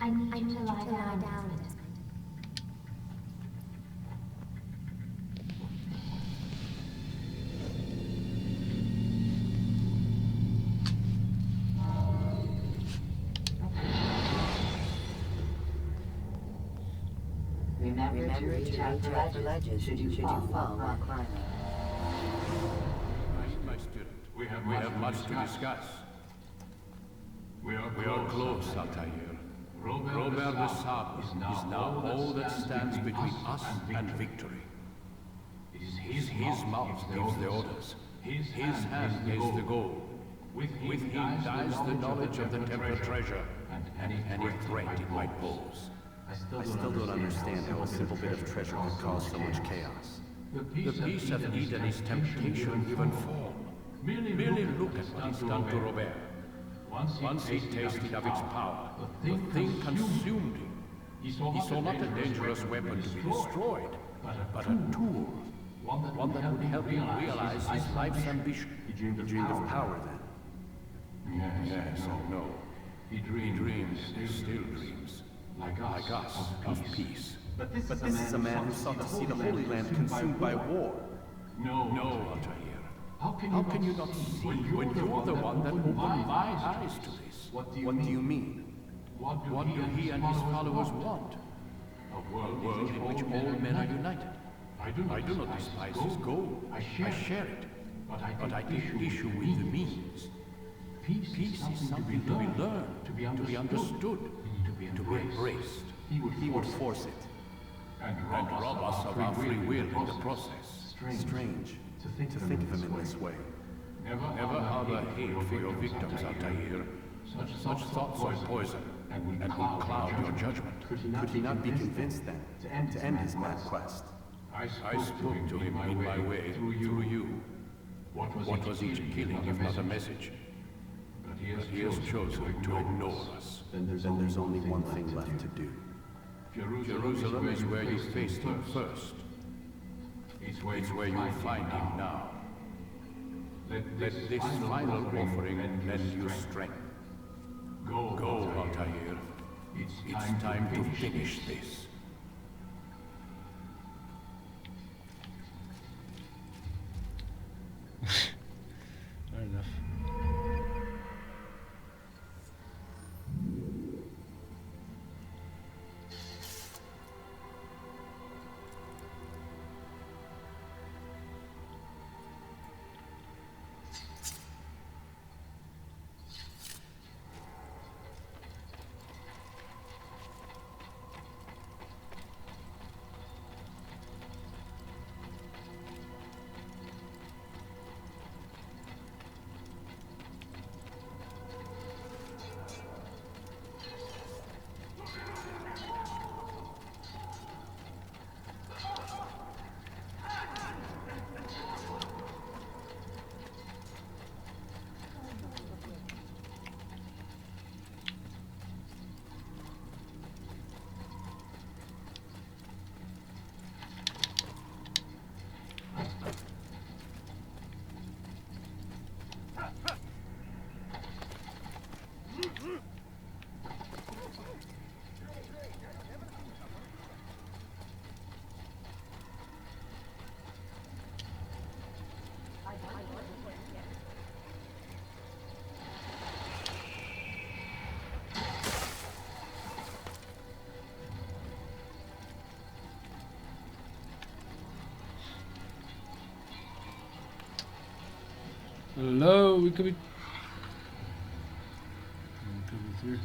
I need you to lie down. Remember to reach out to the ledges should you fall while climbing. My student, we have much to discuss. We are close, Altair. Robert de Sable is now all that stands between us and victory. His mouth gives the orders. His hand is the goal. With him dies the knowledge of the Templar treasure and any threat it might pose. I still don't understand how a simple bit of treasure could cause so much chaos. The peace of Eden is temptation given form. Merely look at what he's done to Robert. Once he tasted of its power, the thing consumed him. He saw not a dangerous weapon to be destroyed, but a tool. One that would help him realize his life's ambition. He dreamed of power then. Yes and no. He dreams, and still dreams. Like us, of peace. But this is a man who sought to see the Holy Land consumed by war. No, Altair. How can you not see when you're the one that opened my eyes to this? What do you mean? What do he and his followers want? A world in which all men are united. I do not despise his goal. I share it. But I take issue with the means. Peace is something to be learned, to be understood, to be embraced. He would force it. And rob us of our free will in the process. Strange to think of him in this way. Never harbor hate for your victims, Altair. Such thoughts are poison, and will cloud your judgment. Could he not be convinced then to end his mad quest? I spoke to him in my way through you. What was each killing if not a message? But he has chosen to ignore us. Then there's only one thing left to do. Jerusalem is where you faced him first. It's where you find him now. Let this final offering lend you strength. Go, Altair. It's time to finish this. Fair enough. Hello, we could be through.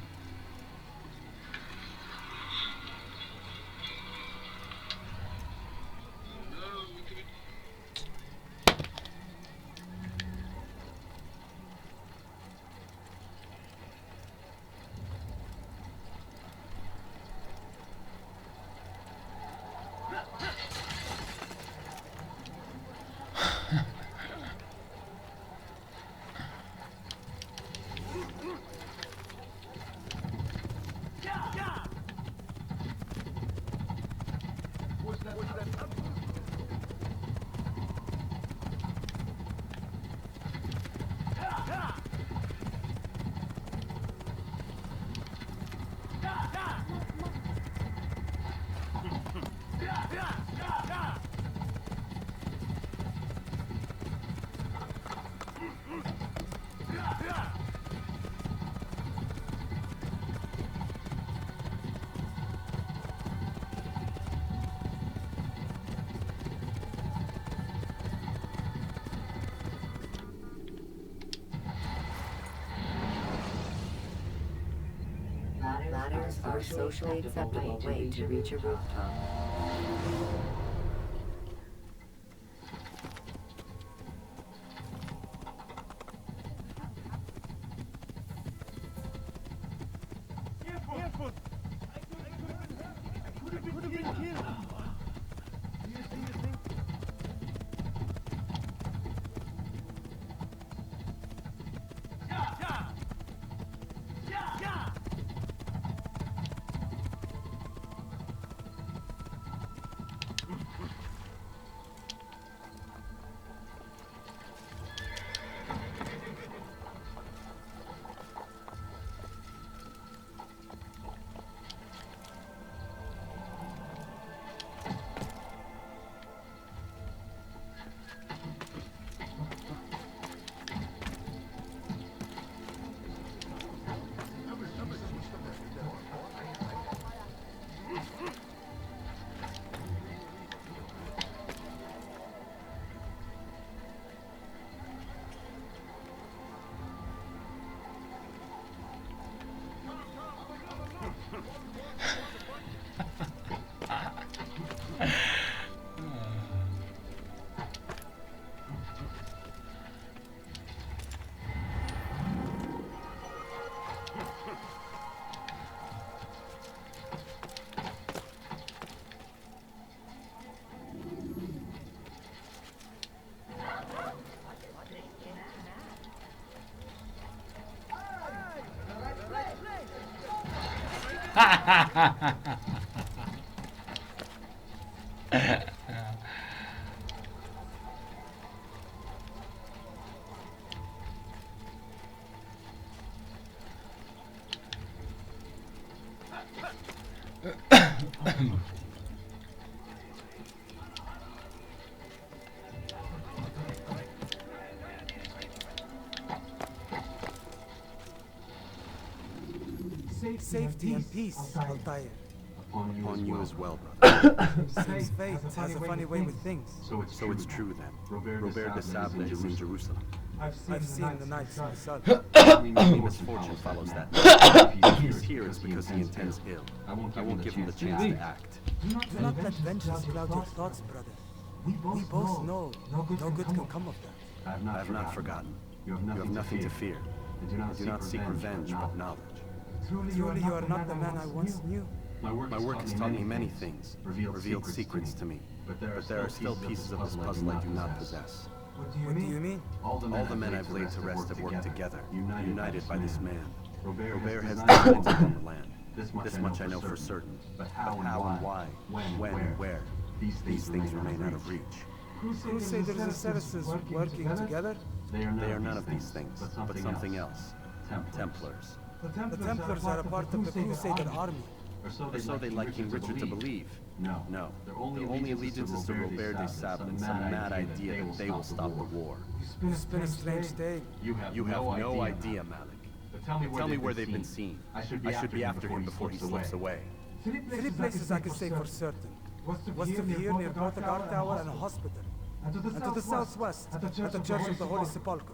Ladders are a socially acceptable way to reach a rooftop. Safety and peace, Altair. Upon you as well, brother. Seems fate has a funny way with things. So it's true then. Robert de Sable is in Jerusalem. I've seen the nights myself. Only misfortune follows that. If he's here, it's because he intends ill. I won't give him the chance to act. Do not let vengeance cloud your thoughts, brother. We both know no good can come of that. I have not forgotten. You have nothing to fear. I do not seek revenge, but knowledge. Truly you are not the man I once knew. My work has taught me many things, revealed secrets to me, but there are still pieces of this puzzle I do not possess. What do you mean? All the men I've laid to rest have worked together, united by this man. Robert has dominance upon the land. This much I know for certain. But how and why, when and where, these things remain out of reach. Crusaders and Saracens working together? They are none of these things, but something else. Templars. The Templars are a part of the Crusader army. Or so they like King Richard to believe. No. Their only allegiance is to Robert de Sable and some mad idea that they will stop the war. You spin a strange tale. You have no idea, Malik. But tell me where they've been seen. I should be after him before he slips away. 3 places I can say for certain. West of here near both the guard tower and a hospital. And to the southwest, at the Church of the Holy Sepulchre.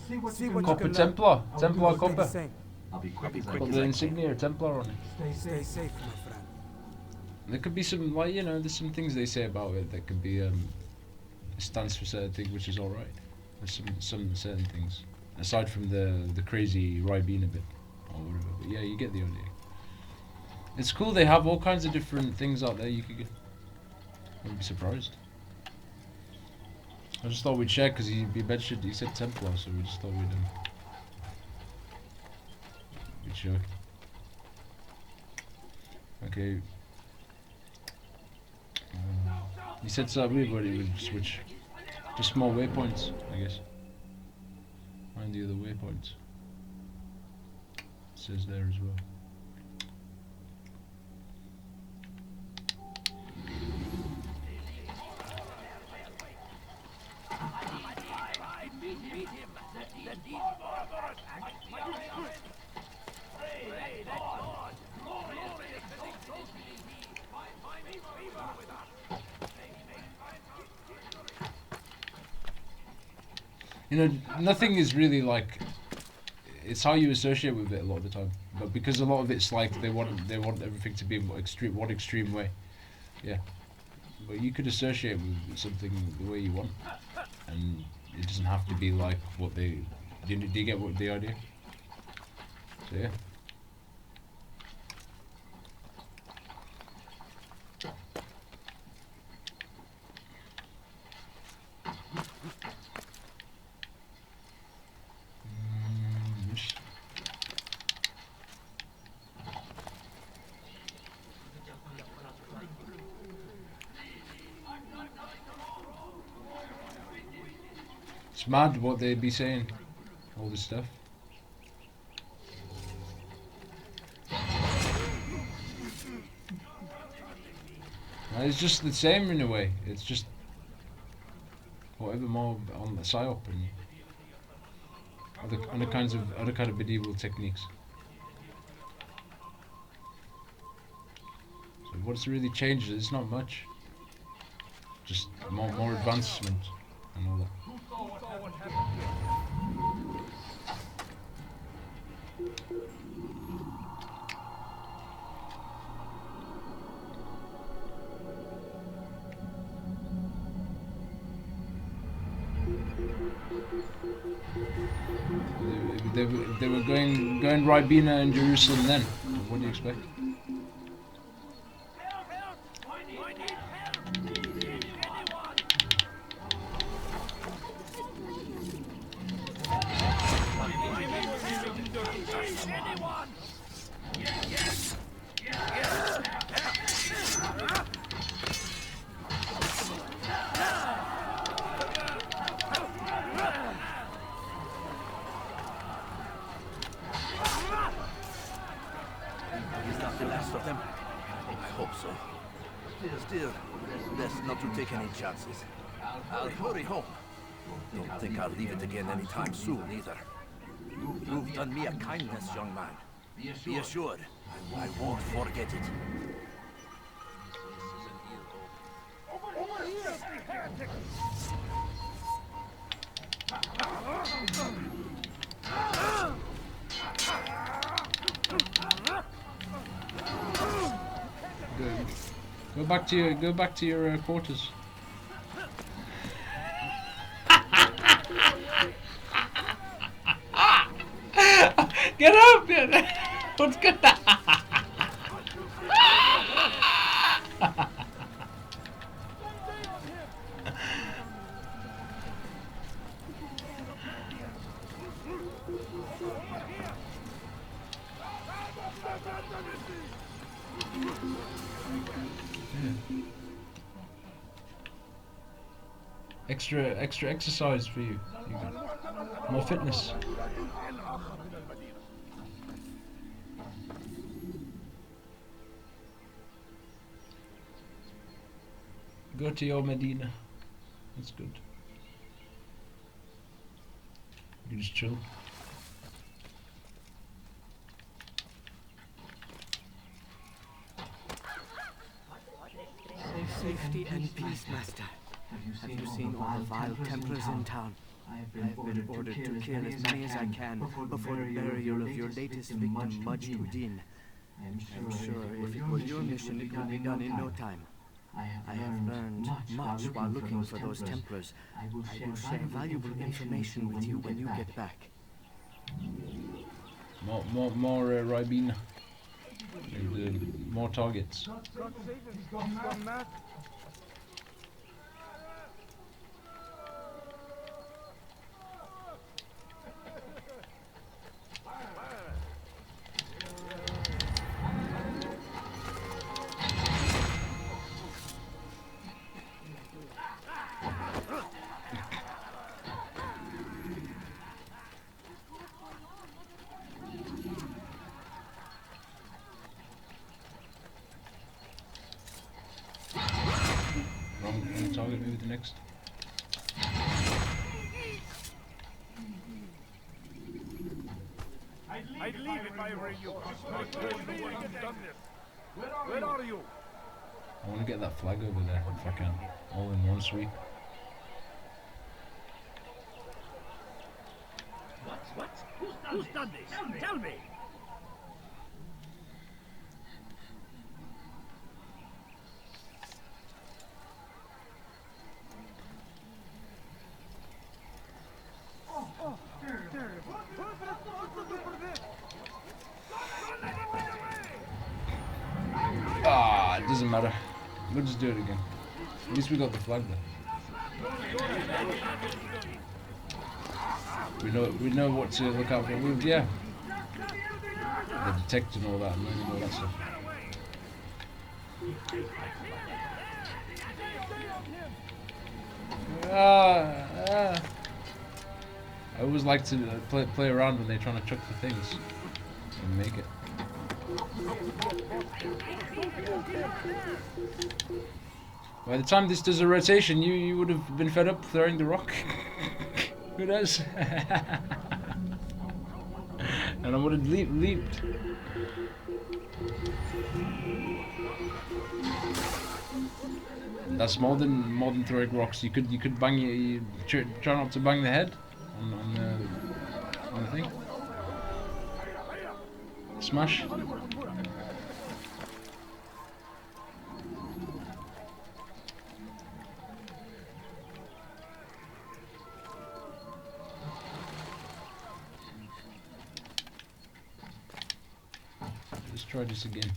See what you Copper can Templar. learn. Templar I'll do the copper. same. I'll be quick Got as the I insignia Templar on it. Stay safe, my friend. There could be some, like, you know, there's some things they say about it that could be, it stands for certain things, which is alright. There's some certain things. Aside from the crazy Ribena bit, or whatever. But yeah, you get the idea. It's cool, they have all kinds of different things out there you could get. I wouldn't be surprised. I just thought we'd check, because he mentioned, he said Templar, so we just thought we'd check. Okay. He said something, but he would switch. Just more waypoints, I guess. Find the other waypoints. It says there as well. You know, nothing is really like. It's how you associate with it a lot of the time. But because a lot of it's like they want everything to be in one extreme way. Yeah. But you could associate with something the way you want, and it doesn't have to be like what they. Do you get what the idea? So yeah. It's mad what they be saying, all this stuff. It's just the same in a way. It's just whatever more on the psyop and other kind of medieval techniques. So what's really changed? It's not much. Just more advancement and all that. They were going Ribena and Jerusalem then. What do you expect? Is that the last of them? I hope so. Still, best not to take any chances. I'll hurry home. Don't think I'll leave it again anytime soon, either. You've done me a kindness, young man. Be assured, I won't forget it. Go back to your quarters. Get up! What's good? Extra exercise for you. More fitness. Go to your Medina. That's good. You just chill. Safety and peace, Master. Have you seen all the vile Templars in town? I have been ordered to kill as many as I can before the burial of your latest victim, Majd-ud-Din. I'm sure if it were your mission, it would be done in no time. I have learned much while looking for those Templars. I will share valuable information with you when you get back. More Ribena. And more targets. Wrong target, maybe the next. I'd leave if I were you. Where are you? I want to get that flag over there if I can, all in one sweep. Who's done this? Tell me! Ah, it doesn't matter. We'll just do it again. At least we got the flag there. We know what to look out for. Yeah. The detect and all that, and learning all that stuff. I always like to play around when they're trying to chuck the things and make it. By the time this does a rotation, you would have been fed up throwing the rock. Who knows? And I would have leaped. That's more than throwing rocks. You could bang you try not to bang the head on the thing. Smash. Let's try this again.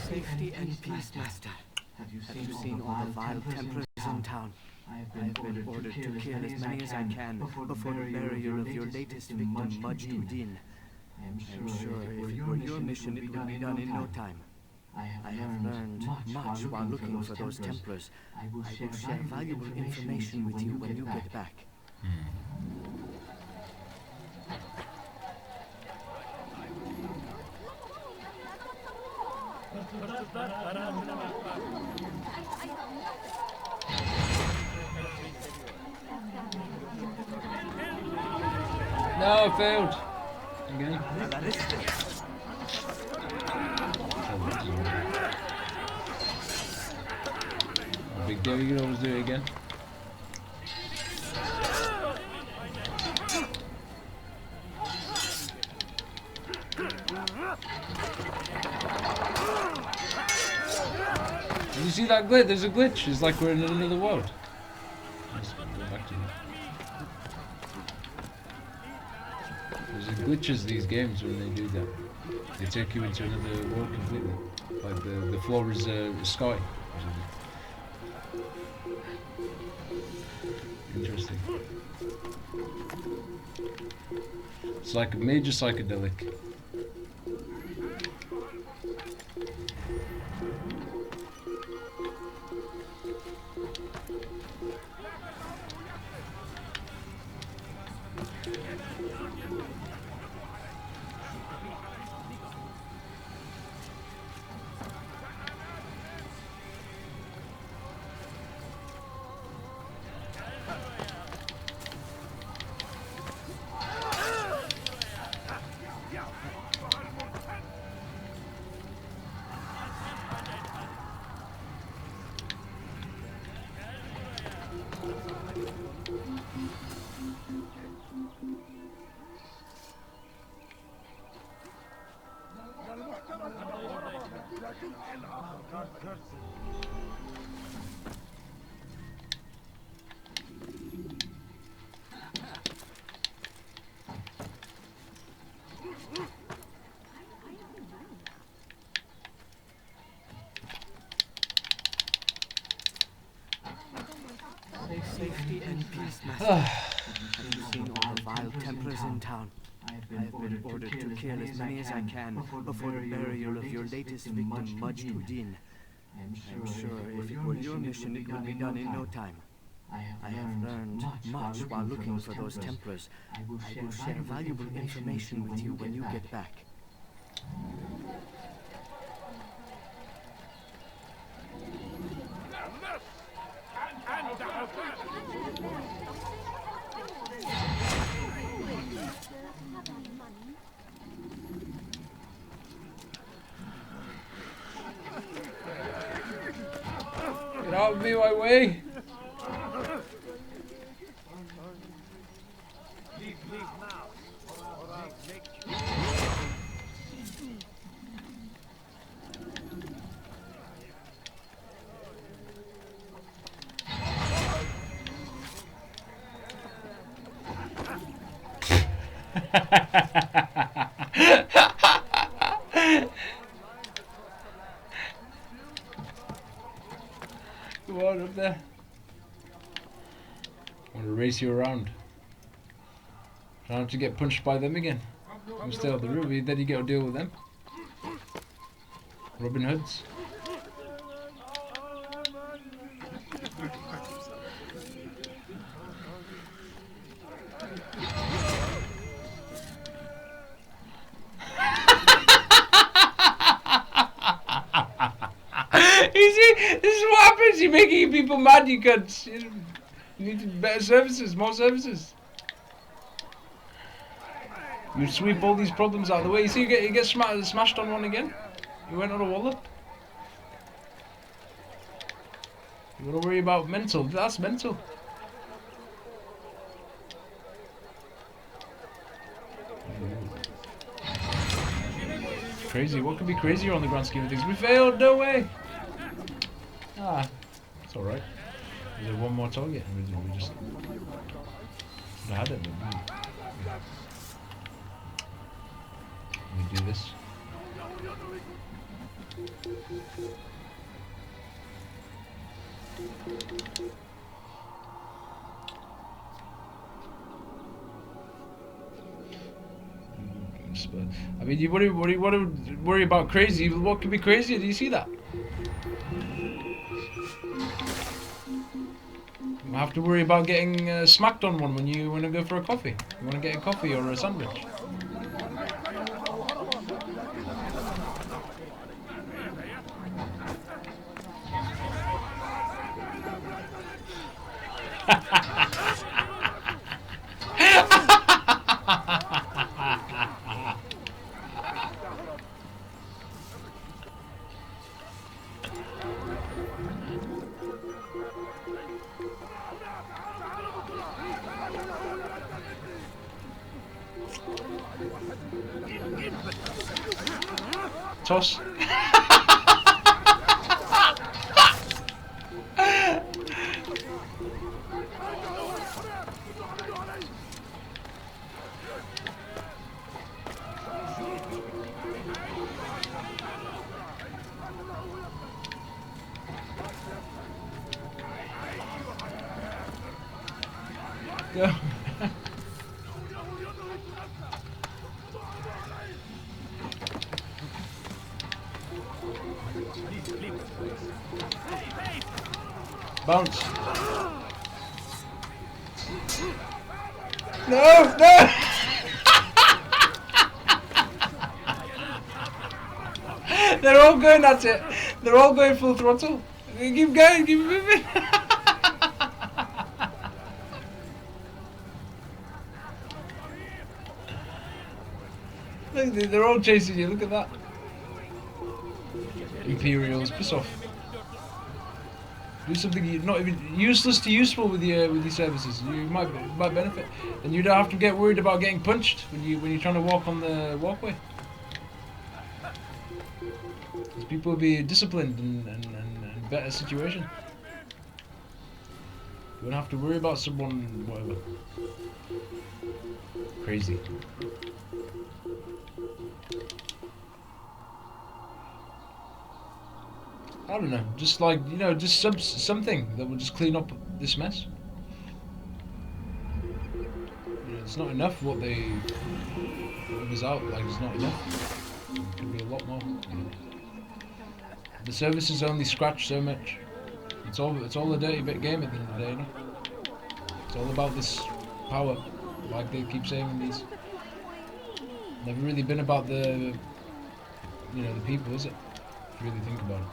Safety and peace, Master. Have you seen all the vile Templars in town? I have been ordered to kill as many as I can before the burial of your latest victim, Majd-Uddin. I am sure if it were your mission, it would be done in no time. I have learned much while looking for those Templars. I will share valuable information with you when you get back. No, I failed. Again. Big deal, you can always do it again. Did you see that glitch? There's a glitch. It's like we're in another world. Let's go back to that. There's glitches these games when they do that. They take you into another world completely. Like the floor is sky or something. Interesting. It's like a major psychedelic. Safety and peace, Master. Have you seen all the vile Templars in town? I have been ordered to kill as many as I can before the burial of your latest victim, Majd-Uddin. I am sure if it were your mission, it would be done in no time. I have learned much while looking for those Templars. I will share valuable information with you when you get back. Get out of my way! Come on up there. I want to race you around. I don't have to get punched by them again. I'm still at the river, then you get to deal with them. Robin Hoods. You see, this is what happens. You're making people mad, you cunts. You need better services, more services. You sweep all these problems out of the way. You see, you get smashed on one again. You went on a wallop. You gotta worry about mental. That's mental. Crazy. What could be crazier on the grand scheme of things? We failed. No way. Ah, it's all right. There's one more target. We just had it. Let me do this. I mean, you worry about crazy. What could be crazier? Do you see that? You have to worry about getting smacked on one when you want to go for a coffee. You want to get a coffee or a sandwich. Toss. Go. Bounce. No, no! They're all going at it. They're all going full throttle. Keep going, keep moving. Look, they're all chasing you. Look at that. Imperials, piss off. Do something you're not even useless to useful with your services. You might benefit, and you don't have to get worried about getting punched when you're trying to walk on the walkway. Because people will be disciplined and better situation. You don't have to worry about someone whatever crazy. I don't know, just like, you know, just something that will just clean up this mess. You know, it's not enough what was out, like it's not enough. It could be a lot more. You know. The services only scratch so much. It's all a dirty bit game at the end of the day, you know? It's all about this power, like they keep saying in these. Never really been about the, you know, the people, is it? If you really think about it.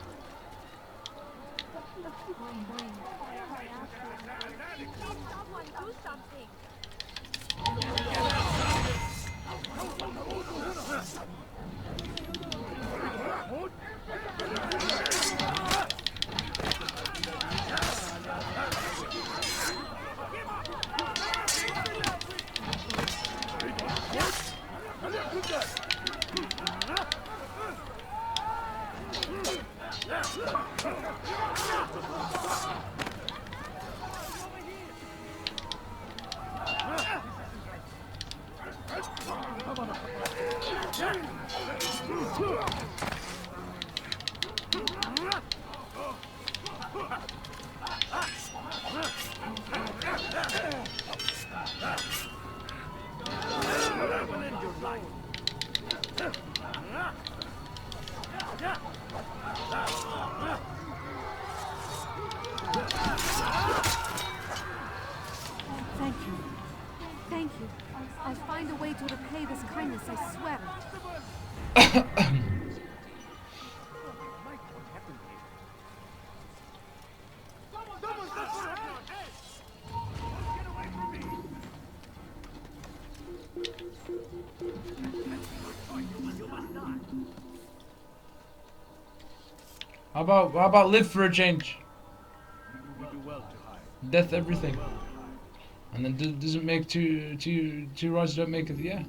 Thank you. Thank you. I'll find a way to repay this kindness, I swear it. How about live for a change? Death everything. And then doesn't make two rights don't make it, yeah.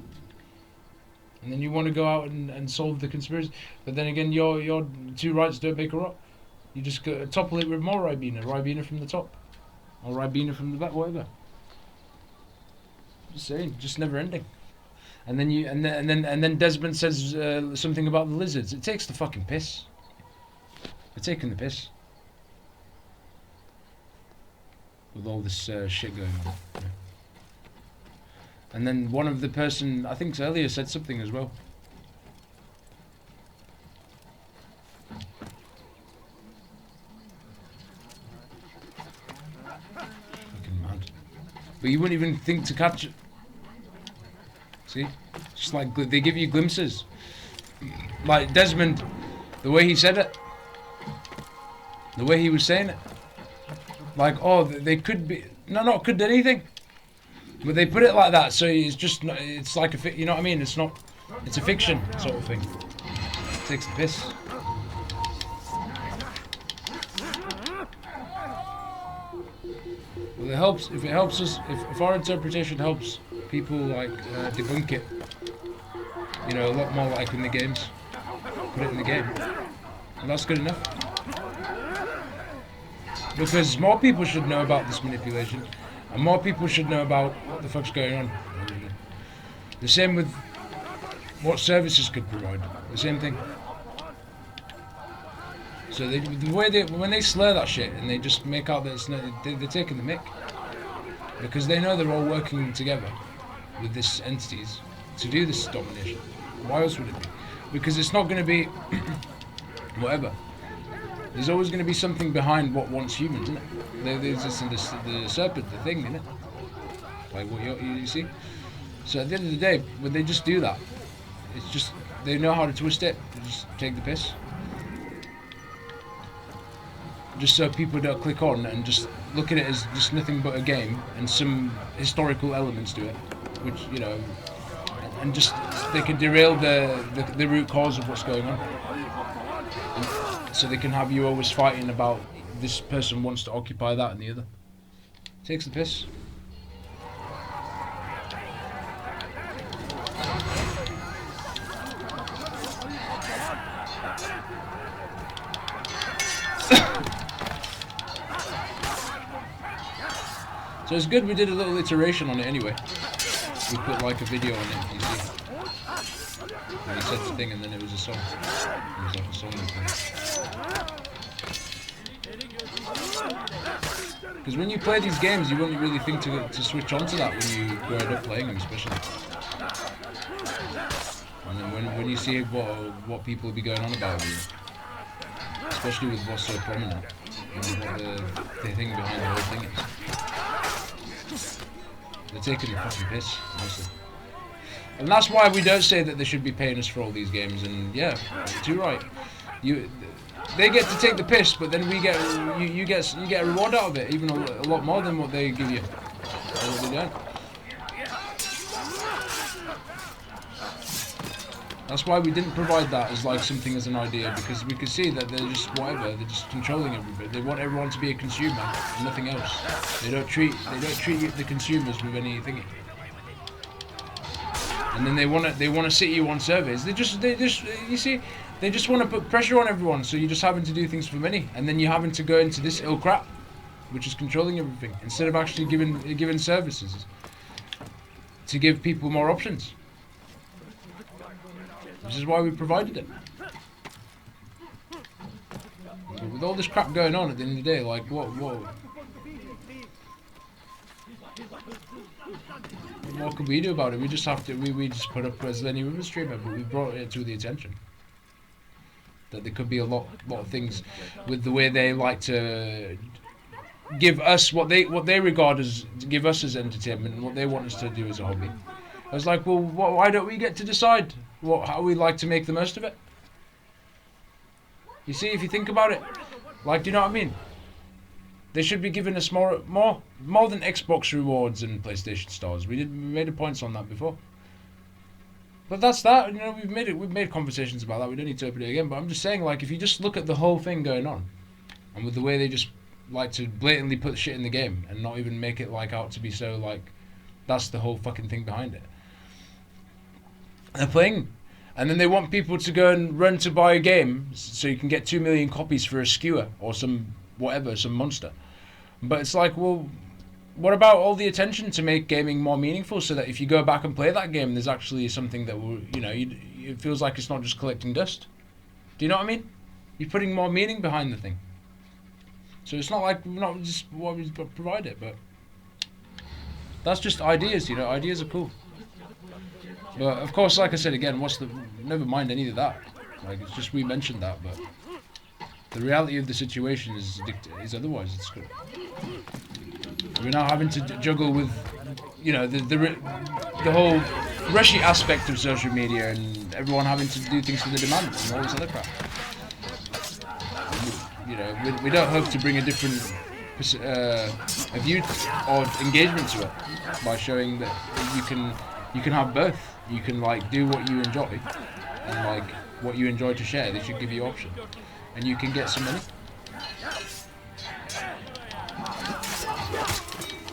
And then you want to go out and solve the conspiracy, but then again your two rights don't make a rock. You just go, topple it with more Ribena from the top, or Ribena from the back, whatever. Just saying, just never ending. And then Desmond says something about the lizards. It takes the fucking piss. They're taking the piss with all this shit going on. Yeah. And then one of the person, I think earlier, said something as well. Fucking mad. But you wouldn't even think to catch it. See? Just like they give you glimpses. Like Desmond, the way he said it. The way he was saying it. Like, oh, they could be... No, not could anything. But they put it like that, so it's just... It's like a... You know what I mean? It's not... It's a fiction sort of thing. It takes the piss. Well, it helps... If it helps us... If our interpretation helps people, like, debunk it, you know, a lot more like in the games. Put it in the game. And that's good enough. Because more people should know about this manipulation, and more people should know about what the fuck's going on. The same with what services could provide. The same thing. So the way when they slur that shit and they just make out that it's not, they're taking the mick, because they know they're all working together with these entities to do this domination. Why else would it be? Because it's not going to be whatever. There's always going to be something behind what wants humans, isn't it? There's this in the serpent, the thing, isn't it? Like what you see? So at the end of the day, when they just do that, it's just, they know how to twist it. They just take the piss. Just so people don't click on and just look at it as just nothing but a game and some historical elements to it, which, you know, and just, they can derail the root cause of what's going on. So they can have you always fighting about this person wants to occupy that and the other. Takes the piss. So it's good we did a little iteration on it anyway. We put like a video on it, you see. And he said the thing and then it was a song. It was like a song thing. Because when you play these games, you wouldn't really think to switch on to that when you grow up playing them, especially. And then when you see what people will be going on about you, especially with what's so prominent, and what the thing behind the whole thing is. They're taking the fucking piss, honestly. And that's why we don't say that they should be paying us for all these games, and yeah, you're right. They get to take the piss, but then we get you get a reward out of it, even a lot more than what they give you. Or what they don't. That's why we didn't provide that as like something as an idea, because we could see that they're just whatever, they're just controlling everybody. They want everyone to be a consumer and nothing else. They don't treat the consumers with anything. And then they want to sit you on surveys. They just you see, they just want to put pressure on everyone, so you're just having to do things for money, and then you're having to go into this ill crap, which is controlling everything, instead of actually giving services to give people more options. This is why we provided it. But with all this crap going on at the end of the day, like what can we do about it? We just have to, we just put up as any other streamer, but we brought it to the attention that there could be a lot of things with the way they like to give us what they regard as, give us as entertainment and what they want us to do as a hobby. I was like, well, why don't we get to decide how we like to make the most of it? You see, if you think about it, like, do you know what I mean? They should be giving us more than Xbox rewards and PlayStation stars. We made a points on that before. But that's that. You know, we've made conversations about that. We don't need to open it again. But I'm just saying, like, if you just look at the whole thing going on, and with the way they just like to blatantly put shit in the game and not even make it like out to be so like, that's the whole fucking thing behind it. They're playing, and then they want people to go and run to buy a game so you can get 2 million copies for a skewer or some whatever, some monster. But it's like, well, what about all the attention to make gaming more meaningful so that if you go back and play that game, there's actually something that will, you know, it feels like it's not just collecting dust. Do you know what I mean? You're putting more meaning behind the thing. So it's not like we're not just what we provide it, but that's just ideas, you know. Ideas are cool. But of course, like I said again, never mind any of that. Like, it's just we mentioned that, but the reality of the situation is otherwise. It's good. We're now having to juggle with, you know, the whole rushy aspect of social media and everyone having to do things for the demand and all this other crap. You know, we don't hope to bring a different a view or engagement to it by showing that you can have both. You can like do what you enjoy and like what you enjoy to share. They should give you option, and you can get some money.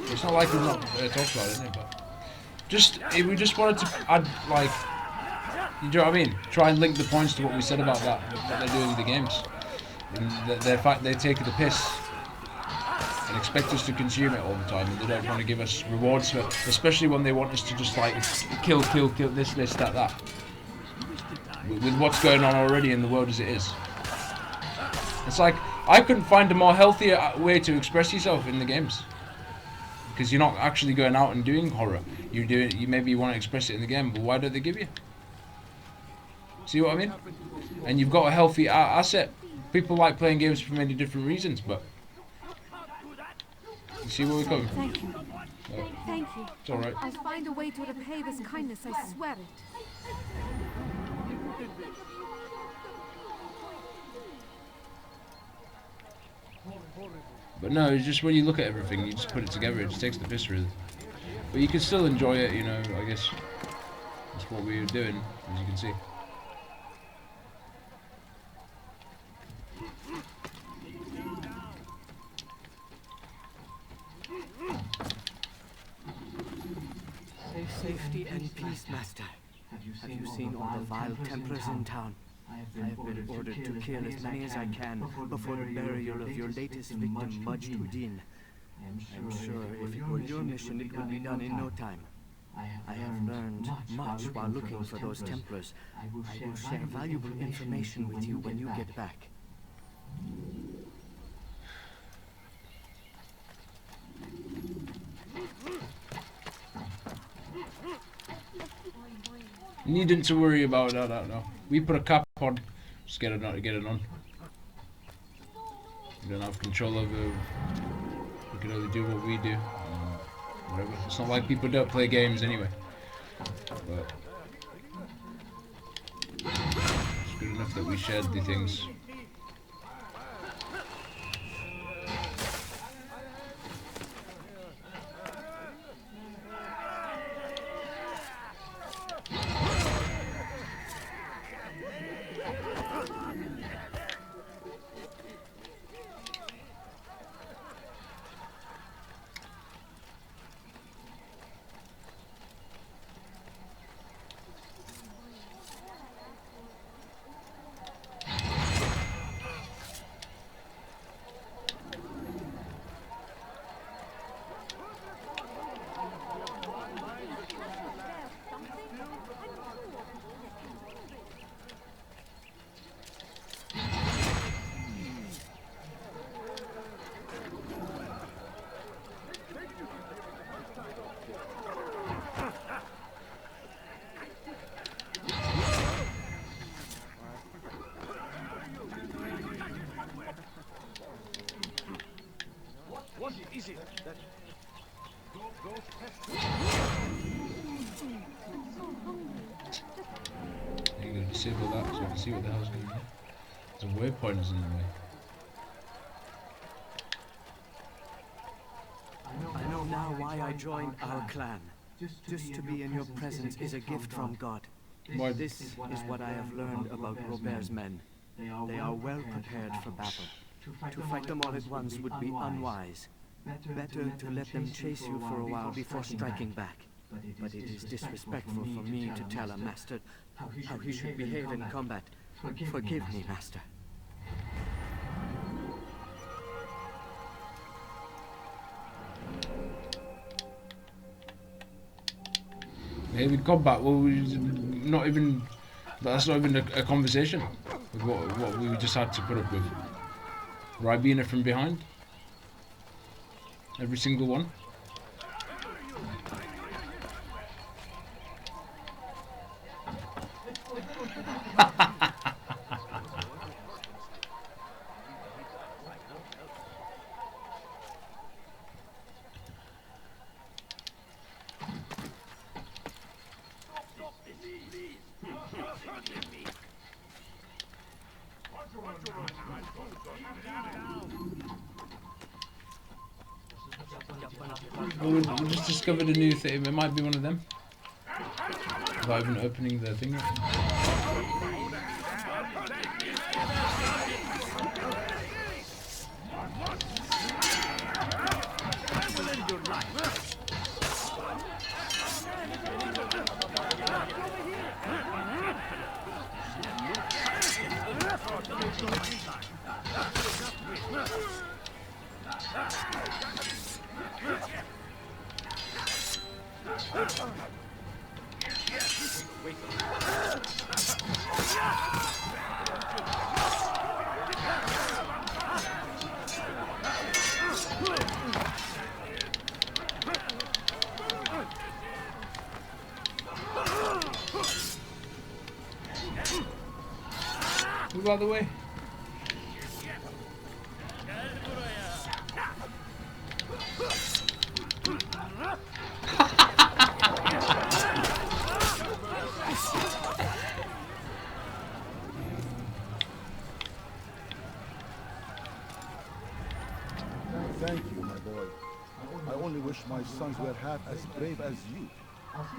It's not like we've not talked about it, is it? But if we just wanted to add, like, you know what I mean? Try and link the points to what we said about that, what they're doing with the games. And the fact they take the piss and expect us to consume it all the time, and they don't want to give us rewards for it, especially when they want us to just like kill, this, that. With what's going on already in the world as it is. It's like, I couldn't find a more healthier way to express yourself in the games. Because you're not actually going out and doing horror. You maybe want to express it in the game, but why don't they give you? See what I mean? And you've got a healthy asset. People like playing games for many different reasons, but you see where we're coming from? Thank you. Thank you. It's alright. I'll find a way to repay this kindness, I swear it. But no, it's just when you look at everything, you just put it together, it just takes the piss really. But you can still enjoy it, you know, I guess. That's what we were doing, as you can see. Safety and peace, Master. Have you seen all the vile Templars in town? I have been ordered to kill as many as I can before the burial of your latest victim, Majd Udin. I'm sure if it were your mission, it would be done in no time. I have learned much while looking for those Templars. I will share valuable information with you when you get back. You needn't to worry about that, no. We put a cap on, just get it on. We don't have control over, we can only do what we do. Whatever. It's not like people don't play games anyway. But it's good enough that we shared the things. disable that so I can see what the hell's going on. There's a waypoint in the way. I know now why I joined our clan. Just to be in your presence is a gift from God. Why? This is what I have learned about Robert's men. They are well prepared for battle. To fight them all at once would be unwise. Better to let them chase you for a while before striking back. But it is disrespectful for me to tell a master how he should behave in combat. Forgive me, master. Maybe combat. Well, not even. That's not even a conversation with what we just had to put up with. Ribena from behind. Every single one. We just discovered a new thing. It might be one of them. Without even opening the thing up. Move out of the way. Thank you, my boy. I only wish my sons were half as brave as you.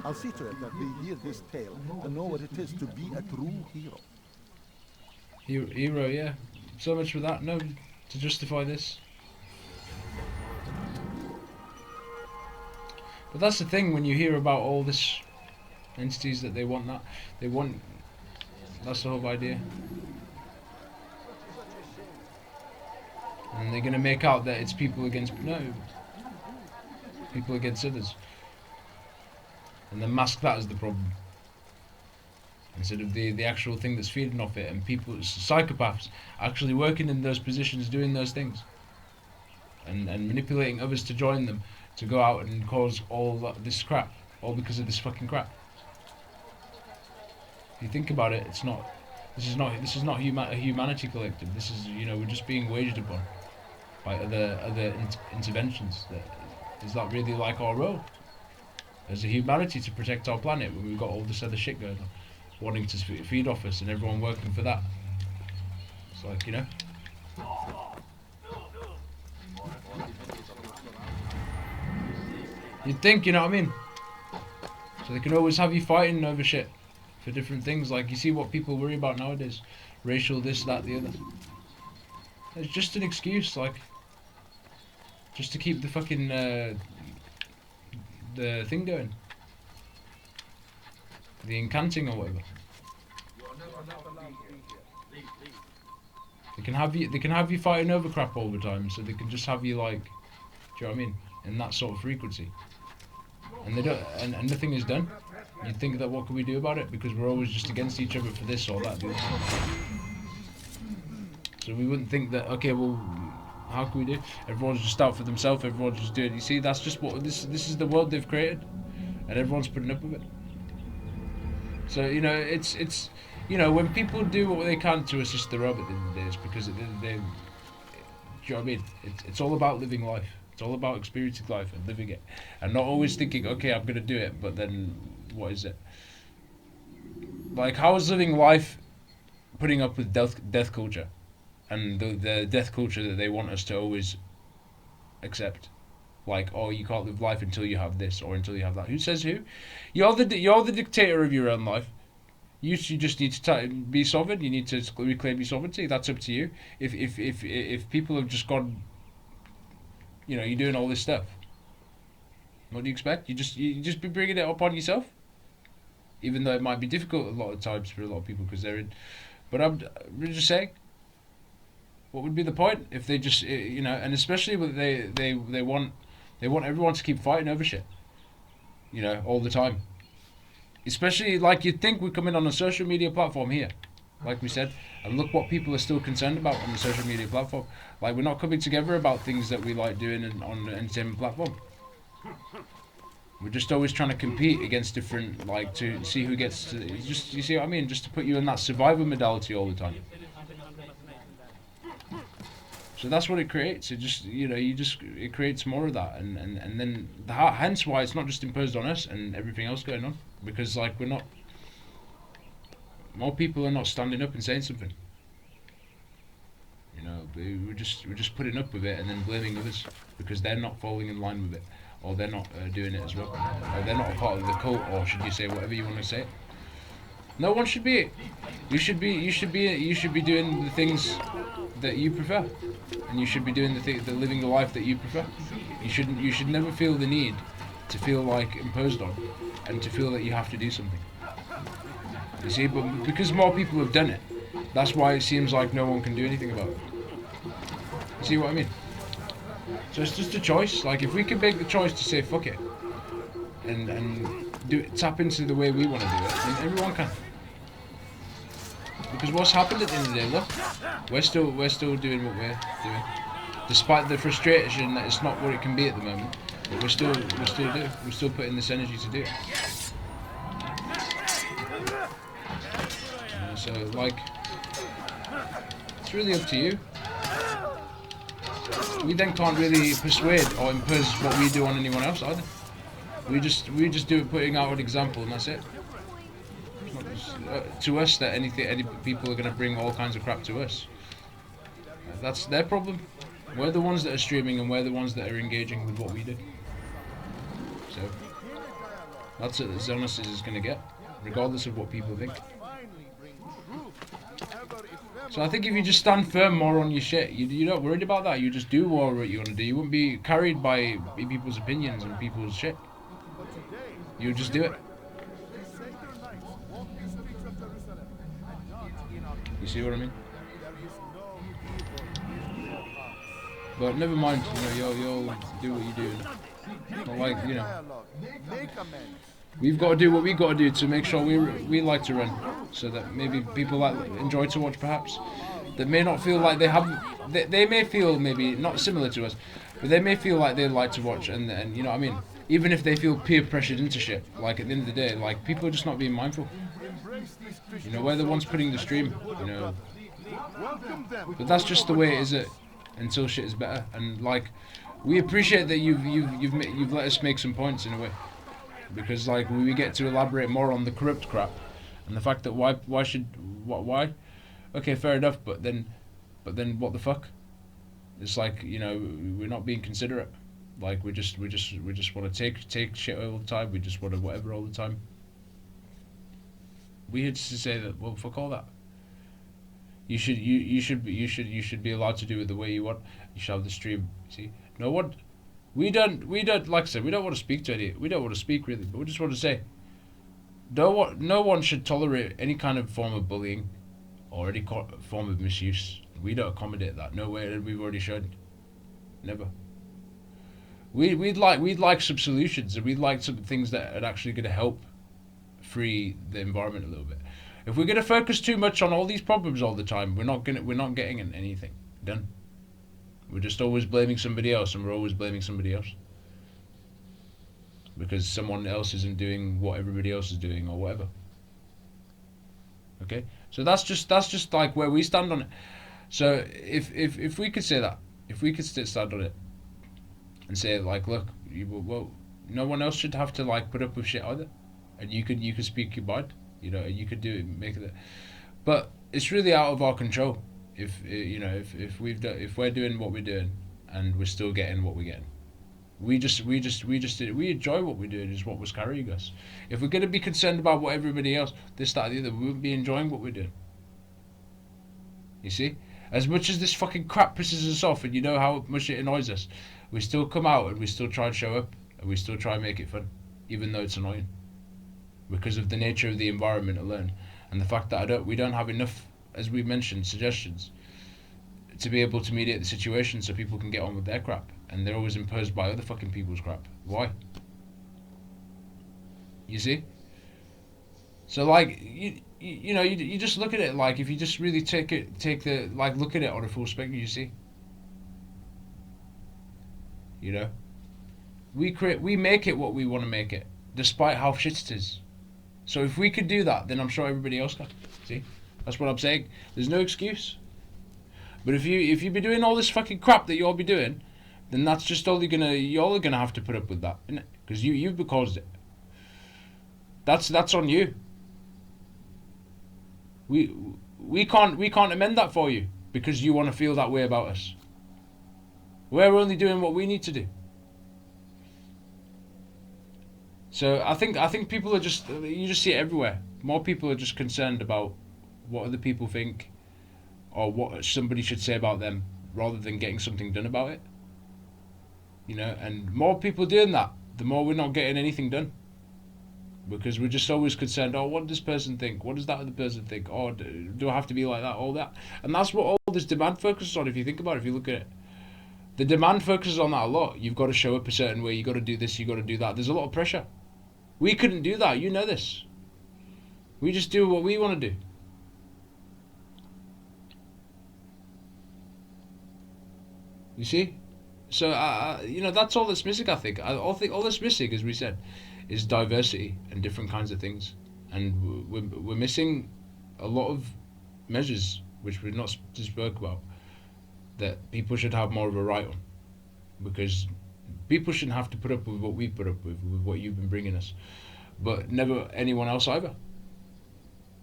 I'll see to it that they hear this tale and know what it is to be a true hero. Hero, yeah. So much for that. No, to justify this. But that's the thing when you hear about all this entities that they want that. They want... That's the whole idea. And they're going to make out that it's people against... No. People against others. And then mask that as the problem. Instead of the actual thing that's feeding off it, and people, psychopaths, actually working in those positions, doing those things. And manipulating others to join them, to go out and cause all this crap. All because of this fucking crap. If you think about it, it's not... This is not a humanity collective. This is, you know, we're just being waged upon by other interventions. Is that really like our role as a humanity to protect our planet when we've got all this other shit going on, wanting to feed off us and everyone working for that? It's like, you know. You'd think, you know what I mean? So they can always have you fighting over shit for different things. Like, you see what people worry about nowadays. Racial this, that, the other. It's just an excuse, like, just to keep the fucking, the thing going. The incanting or whatever. They can have you fighting over crap all the time, so they can just have you, like, do you know what I mean? In that sort of frequency. And they don't, and nothing is done. You'd think that what can we do about it? Because we're always just against each other for this or that. So we wouldn't think that, okay, well, how can we do? Everyone's just out for themselves, everyone's just doing it. You see, that's just what, this is the world they've created. And everyone's putting up with it. So, you know, it's you know, when people do what they can to assist the robot in the days, because do you know what I mean? It's all about living life. It's all about experiencing life and living it. And not always thinking, okay, I'm going to do it, but then, what is it? Like, how is living life putting up with death culture, and the death culture that they want us to always accept? Like, oh, you can't live life until you have this or until you have that. Who says who? You're the dictator of your own life. You just need to be sovereign. You need to reclaim your sovereignty. That's up to you. If people have just gone, you know, you're doing all this stuff. What do you expect? You just be bringing it upon yourself. Even though it might be difficult a lot of times for a lot of people because they're in. But I'm just saying. What would be the point if they just, you know, and especially when they want everyone to keep fighting over shit, you know, all the time. Especially, like, you'd think we come in on a social media platform here, like we said, and look what people are still concerned about on the social media platform. Like, we're not coming together about things that we like doing on the entertainment platform. We're just always trying to compete against different, like, to see who gets to, just, you see what I mean? Just to put you in that survival modality all the time. So that's what it creates. It just, you know, it creates more of that, and then hence why it's not just imposed on us and everything else going on, because like more people are not standing up and saying something. You know, we're just putting up with it and then blaming others because they're not falling in line with it, or they're not doing it as well, or they're not a part of the cult, or should you say whatever you want to say. No one should be. You should be doing the things that you prefer, and you should be doing living the life that you prefer. You should never feel the need to feel like imposed on, and to feel that you have to do something. You see, but because more people have done it, that's why it seems like no one can do anything about it. You see what I mean? So it's just a choice. Like, if we could make the choice to say fuck it, and tap into the way we want to do it, then everyone can. Because what's happened at the end of the day, look, we're still doing what we're doing, despite the frustration that it's not what it can be at the moment. But we're still putting this energy to do it. So like, it's really up to you. We then can't really persuade or impose what we do on anyone else either. We just do it, putting out an example, and that's it. To us, that any people are going to bring all kinds of crap to us. That's their problem. We're the ones that are streaming, and we're the ones that are engaging with what we do. So that's it, as honest as it's going to get, regardless of what people think. So I think if you just stand firm more on your shit, you're not worried about that. You just do what you want to do. You wouldn't be carried by people's opinions and people's shit. You just do it. You see what I mean? But never mind, you know, you'll do what you do. Not like, you know, we've got to do what we've got to do to make sure we like to run, so that maybe people like enjoy to watch, perhaps, that may not feel like they may feel maybe not similar to us, but they may feel like they like to watch, and you know what I mean? Even if they feel peer pressured into shit, like at the end of the day, like, people are just not being mindful. You know, we're the ones putting the stream, you know. But that's just the way it is, until shit is better. And like, we appreciate that you've let us make some points in a way, because like we get to elaborate more on the corrupt crap and the fact that why? Okay, fair enough, but then what the fuck? It's like, you know, we're not being considerate. Like, we just want to take shit all the time. We just want to whatever all the time. We had to say that, well, fuck all that. You should be allowed to do it the way you want. You should have the stream. See, no one, we don't like I said, we don't want to speak to any. We don't want to speak really, but we just want to say, no one should tolerate any kind of form of bullying, or any form of misuse. We don't accommodate that. No way. We've already shown. Never. We'd like some solutions, and we'd like some things that are actually going to help free the environment a little bit. If we're going to focus too much on all these problems all the time, we're not getting anything done. We're just always blaming somebody else, and we're always blaming somebody else because someone else isn't doing what everybody else is doing or whatever. Okay, so that's just like where we stand on it. So if we could say that, if we could stand on it and say, like, look, well, no one else should have to like put up with shit either, and you could speak your mind. You know, you could do it, make it, but it's really out of our control. If you know, if we're doing what we're doing, and we're still getting what we're getting, we enjoy what we're doing. Is what was carrying us. If we're gonna be concerned about what everybody else, this, that, the other, we wouldn't be enjoying what we're doing. You see, as much as this fucking crap pisses us off, and you know how much it annoys us, we still come out and we still try and show up, and we still try and make it fun, even though it's annoying, because of the nature of the environment alone, and the fact that we don't have enough, as we mentioned, suggestions to be able to mediate the situation so people can get on with their crap, and they're always imposed by other fucking people's crap. Why? You see? So like you know, you just look at it, like if you just really look at it on a full spectrum, you see. You know, we make it what we want to make it, despite how shit it is. So if we could do that, then I'm sure everybody else can. See, that's what I'm saying. There's no excuse. But if you be doing all this fucking crap that you all be doing, then that's just all you're all gonna have to put up with that, innit? Because you've caused it. That's on you. We can't amend that for you because you want to feel that way about us. We're only doing what we need to do. So I think people are just, you just see it everywhere. More people are just concerned about what other people think or what somebody should say about them rather than getting something done about it. You know, and more people doing that, the more we're not getting anything done. Because we're just always concerned, oh, what does this person think? What does that other person think? Oh, do I have to be like that? All that. And that's what all this demand focuses on, if you think about it, if you look at it. The demand focuses on that a lot. You've got to show up a certain way, you've got to do this, you've got to do that. There's a lot of pressure. We couldn't do that, you know this. We just do what we want to do. You see? So, you know, that's all that's missing, I think. I think all that's missing, as we said, is diversity and different kinds of things. And we're missing a lot of measures, which we've not spoke about, that people should have more of a right on. Because people shouldn't have to put up with what we put up with what you've been bringing us. But never anyone else either.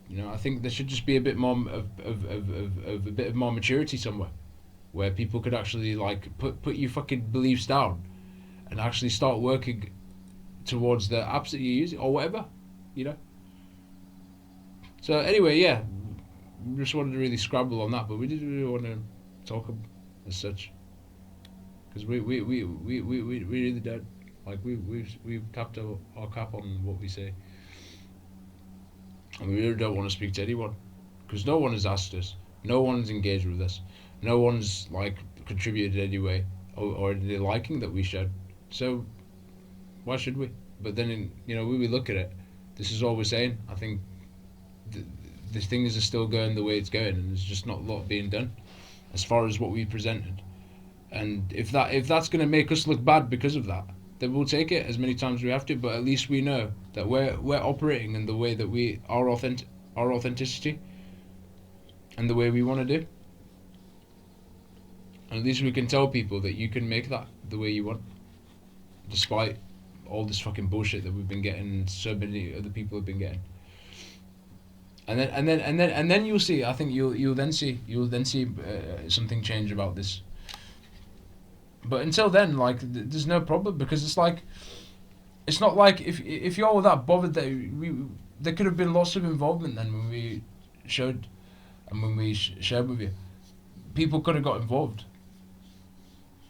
You know, I think there should just be a bit more of a bit of more maturity somewhere, where people could actually like put your fucking beliefs down, and actually start working towards the apps that you're using or whatever, you know. So anyway, yeah, just wanted to really scrabble on that, but we didn't really want to talk as such, because we really don't. Like we've capped our cap on what we say, and we really don't want to speak to anyone, because no one has asked us, no one's engaged with us, no one's like contributed anyway or the liking that we showed. So why should we? But then, you know, when we look at it, this is all we're saying. I think the things are still going the way it's going, and there's just not a lot being done as far as what we presented. And if that's going to make us look bad because of that, then we'll take it as many times as we have to. But at least we know that we're operating in the way that our authenticity and the way we want to do. And at least we can tell people that you can make that the way you want, despite all this fucking bullshit that we've been getting and so many other people have been getting. And then you'll see. I think you'll then see something change about this. But until then, like, there's no problem, because it's like, it's not like if you're all that bothered that there could have been lots of involvement then when we showed and when we shared with you. People could have got involved.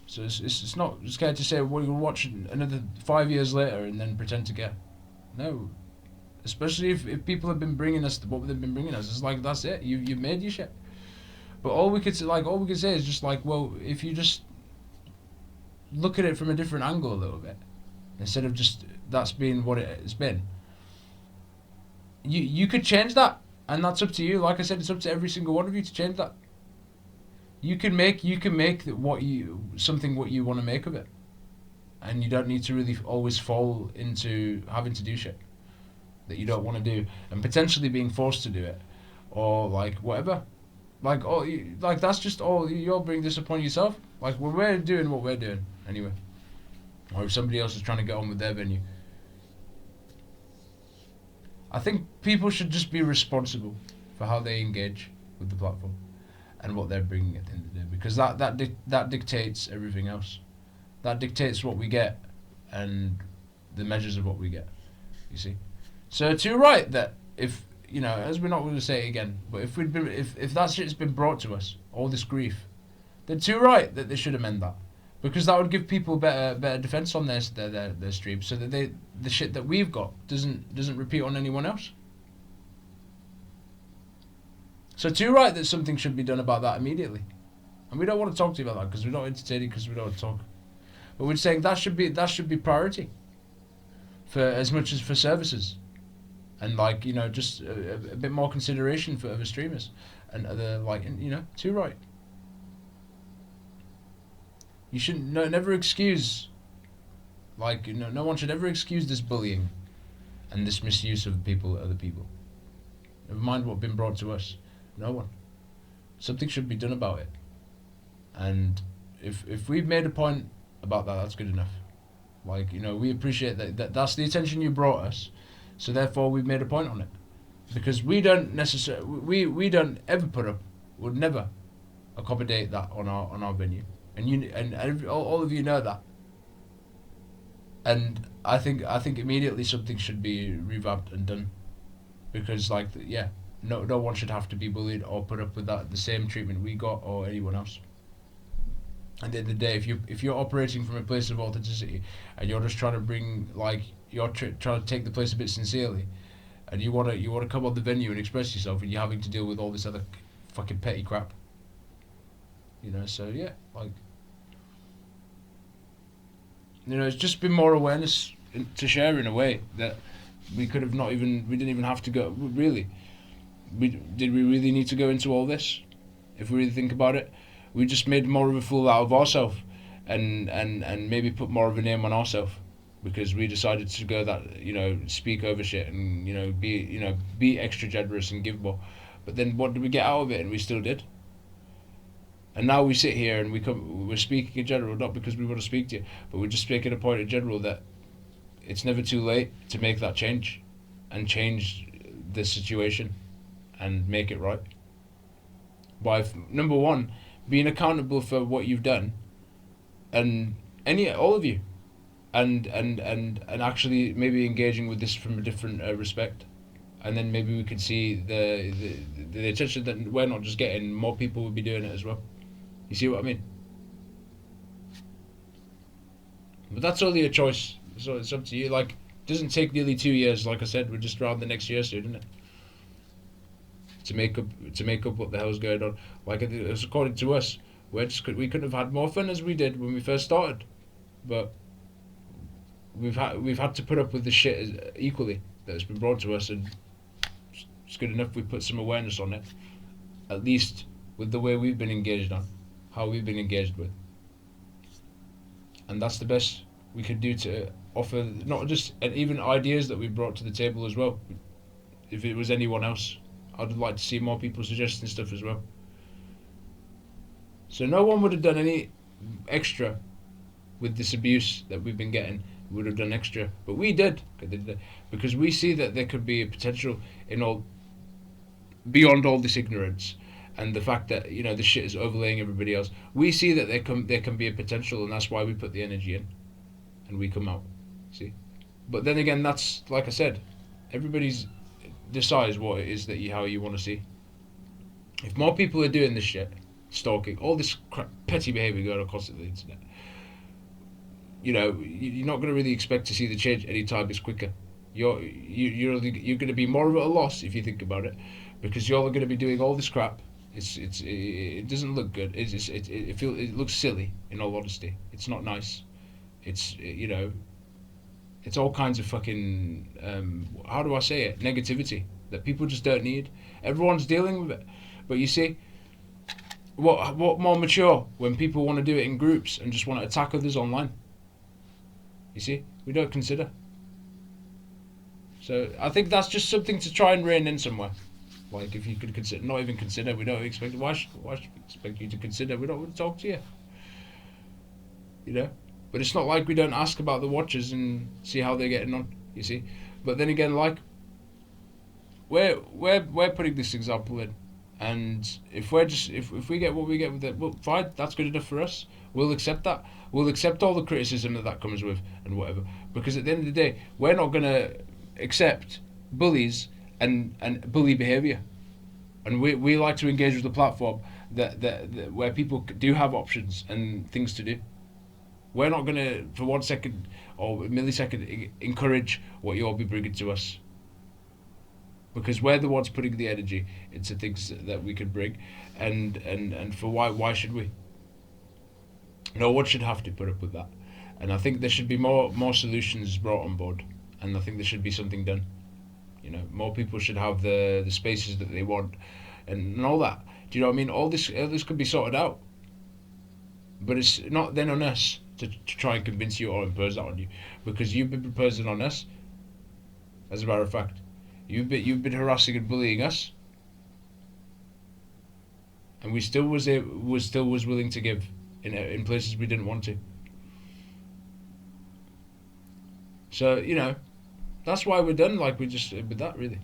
So it's not scared to say, well, you'll watch another 5 years later and then pretend to get. No. Especially if people have been bringing us what they've been bringing us. It's like, that's it. You've made your shit. But all we could say is just like, well, if you just look at it from a different angle a little bit, instead of just that's being what it's been, you could change that, and that's up to you. Like I said, it's up to every single one of you to change that. You can make what you want to make of it, and you don't need to really always fall into having to do shit that you don't want to do, and potentially being forced to do it, or like whatever, like that's just all you'll bring this upon yourself. Like when we're doing what we're doing anyway, or if somebody else is trying to get on with their venue, I think people should just be responsible for how they engage with the platform and what they're bringing at the end of the day, because that dictates everything else. That dictates what we get and the measures of what we get. You see, so too right that if as we're not going to say it again, but if that shit's been brought to us, all this grief, then too right that they should amend that, because that would give people better defense on their streams, so that the shit that we've got doesn't repeat on anyone else. So too right that something should be done about that immediately, and we don't want to talk to you about that because we're not entertaining, because we don't want to talk. But we're saying that should be priority for as much as for services, and just a bit more consideration for other streamers and other too right. You shouldn't never excuse no one should ever excuse this bullying and this misuse of other people. Never mind what's been brought to us. No one. Something should be done about it. And if we've made a point about that, that's good enough. We appreciate that's the attention you brought us, so therefore we've made a point on it, because we don't necessarily we don't ever would never accommodate that on our venue, and all of you know that. And I think immediately something should be revamped and done, because no one should have to be bullied or put up with the same treatment we got or anyone else. At the end of the day, if you're operating from a place of authenticity and you're just trying to bring you're trying to take the place a bit sincerely, and you want to come on the venue and express yourself, and you're having to deal with all this other fucking petty crap, so yeah, it's just been more awareness to share, in a way that we didn't even have to go. Really, did we really need to go into all this? If we really think about it, we just made more of a fool out of ourselves, and maybe put more of a name on ourselves, because we decided to go that speak over shit and be extra generous and give more. But then what did we get out of it? And we still did. And now we sit here and we're speaking in general, not because we want to speak to you, but we're just making a point in general that it's never too late to make that change, and change the situation and make it right. By number one, being accountable for what you've done, and all of you, and actually maybe engaging with this from a different respect, and then maybe we could see the attention that we're not just getting, more people would be doing it as well. You see what I mean? But that's only a choice, so it's up to you. It doesn't take nearly 2 years, like I said. We're just around the next year soon, isn't it? To make up what the hell's going on. It's according to us, we couldn't have had more fun as we did when we first started, but we've had to put up with the shit equally that has been brought to us, and it's good enough we put some awareness on it, at least with the way we've been engaged on, how we've been engaged with, and that's the best we could do to offer, not just, and even ideas that we brought to the table as well. If it was anyone else, I'd like to see more people suggesting stuff as well. So no one would have done any extra with this abuse that we've been getting. We would have done extra, but we did, because we see that there could be a potential beyond all this ignorance and the fact that the shit is overlaying everybody else. We see that there can be a potential, and that's why we put the energy in, and we come out. See, but then again, that's like I said, everybody's decides what it is how you want to see. If more people are doing this shit, stalking, all this petty behaviour going across the internet, you're not going to really expect to see the change anytime it's quicker. You're going to be more of at a loss if you think about it, because you're going to be doing all this crap. It doesn't look good. It looks silly, in all honesty. It's not nice. It's all kinds of fucking how do I say it? Negativity that people just don't need. Everyone's dealing with it, but you see, what more mature when people want to do it in groups and just want to attack others online. You see, we don't consider. So I think that's just something to try and rein in somewhere. If you could consider, not even consider, we don't expect. Why should we expect you to consider? We don't want to talk to you. But it's not like we don't ask about the watchers and see how they're getting on, you see. But then again, we're putting this example in, and if we get what we get with it, well, fine, that's good enough for us. We'll accept that. We'll accept all the criticism that comes with and whatever, because at the end of the day, we're not gonna accept bullies and bully behaviour, and we like to engage with the platform that where people do have options and things to do. We're not gonna for 1 second or a millisecond encourage what you'll be bringing to us, because we're the ones putting the energy into things that we can bring, and for why should we? No one should have to put up with that, and I think there should be more solutions brought on board, and I think there should be something done. You know, more people should have the spaces that they want, and all that. Do you know what I mean? All this could be sorted out, but it's not then on us to try and convince you or impose that on you, because you've been imposing on us. As a matter of fact, you've been harassing and bullying us, and we still was willing to give in places we didn't want to. So, you know, that's why we're done. Like, we just with that, really.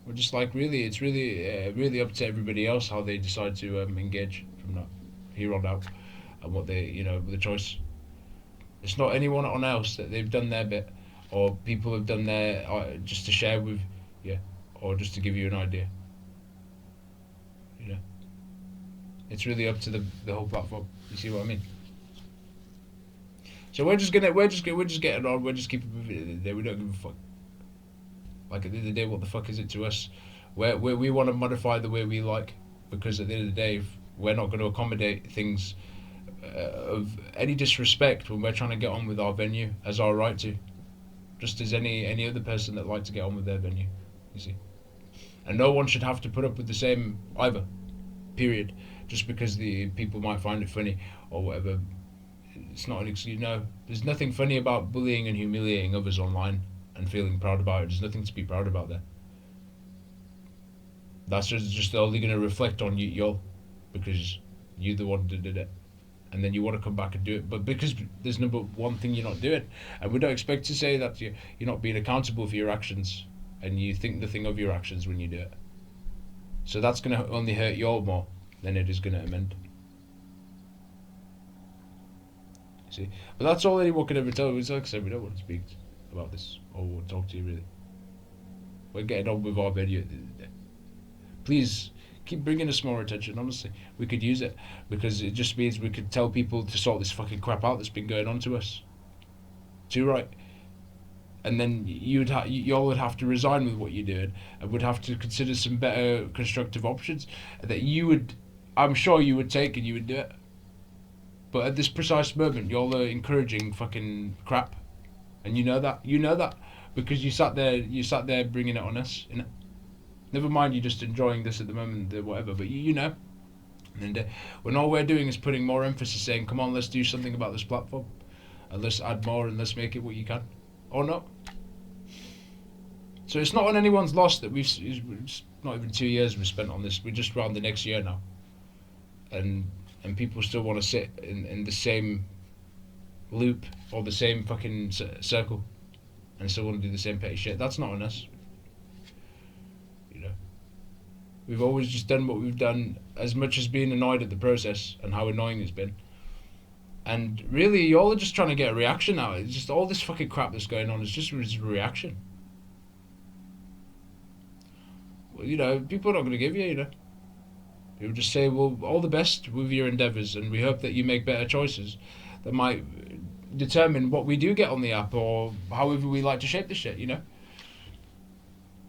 We're just like, really, it's really up to everybody else how they decide to engage from that here on out, and what they, you know, the choice. It's not anyone on else that they've done their bit, or people have done their just to share with you, or just to give you an idea. You know, it's really up to the whole platform. You see what I mean? So we're just getting on. We're just keeping moving. We don't give a fuck. Like, at the end of the day, what the fuck is it to us? We want to modify the way we like, because at the end of the day, if we're not going to accommodate things of any disrespect when we're trying to get on with our venue as our right to, just as any other person that like to get on with their venue, you see. And no one should have to put up with the same either, period, just because the people might find it funny or whatever. It's not an excuse. No, there's nothing funny about bullying and humiliating others online and feeling proud about it. There's nothing to be proud about there. That's just only going to reflect on y'all, because you're the one that did it, and then you want to come back and do it. But because there's number one thing you're not doing, and we don't expect to say that you're not being accountable for your actions, and you think nothing of your actions when you do it. So that's going to only hurt y'all more than it is going to amend. See, but that's all anyone can ever tell. It's like I said, we don't want to speak about this or talk to you, really. We're getting on with our video at the end of the day. Please keep bringing us more attention. Honestly, we could use it, because it just means we could tell people to sort this fucking crap out that's been going on to us. Too right. And then y'all would have to resign with what you're doing, and would have to consider some better constructive options that I'm sure you would take, and you would do it. But at this precise moment, y'all are encouraging fucking crap, and you know that, because you sat there bringing it on us, innit? Never mind you just enjoying this at the moment, whatever, but you know. And when all we're doing is putting more emphasis, saying, come on, let's do something about this platform, and let's add more, and let's make it what you can, or not. So it's not on anyone's loss that it's not even 2 years we've spent on this. We're just around the next year now, and people still want to sit in the same loop or the same fucking circle, and still want to do the same petty shit. That's not on us. You know, we've always just done what we've done, as much as being annoyed at the process and how annoying it's been. And really, y'all are just trying to get a reaction out. It's just all this fucking crap that's going on is just a reaction. Well, you know, people are not going to give you, you know. People just say, well, all the best with your endeavours, and we hope that you make better choices that might determine what we do get on the app, or however we like to shape the shit, you know.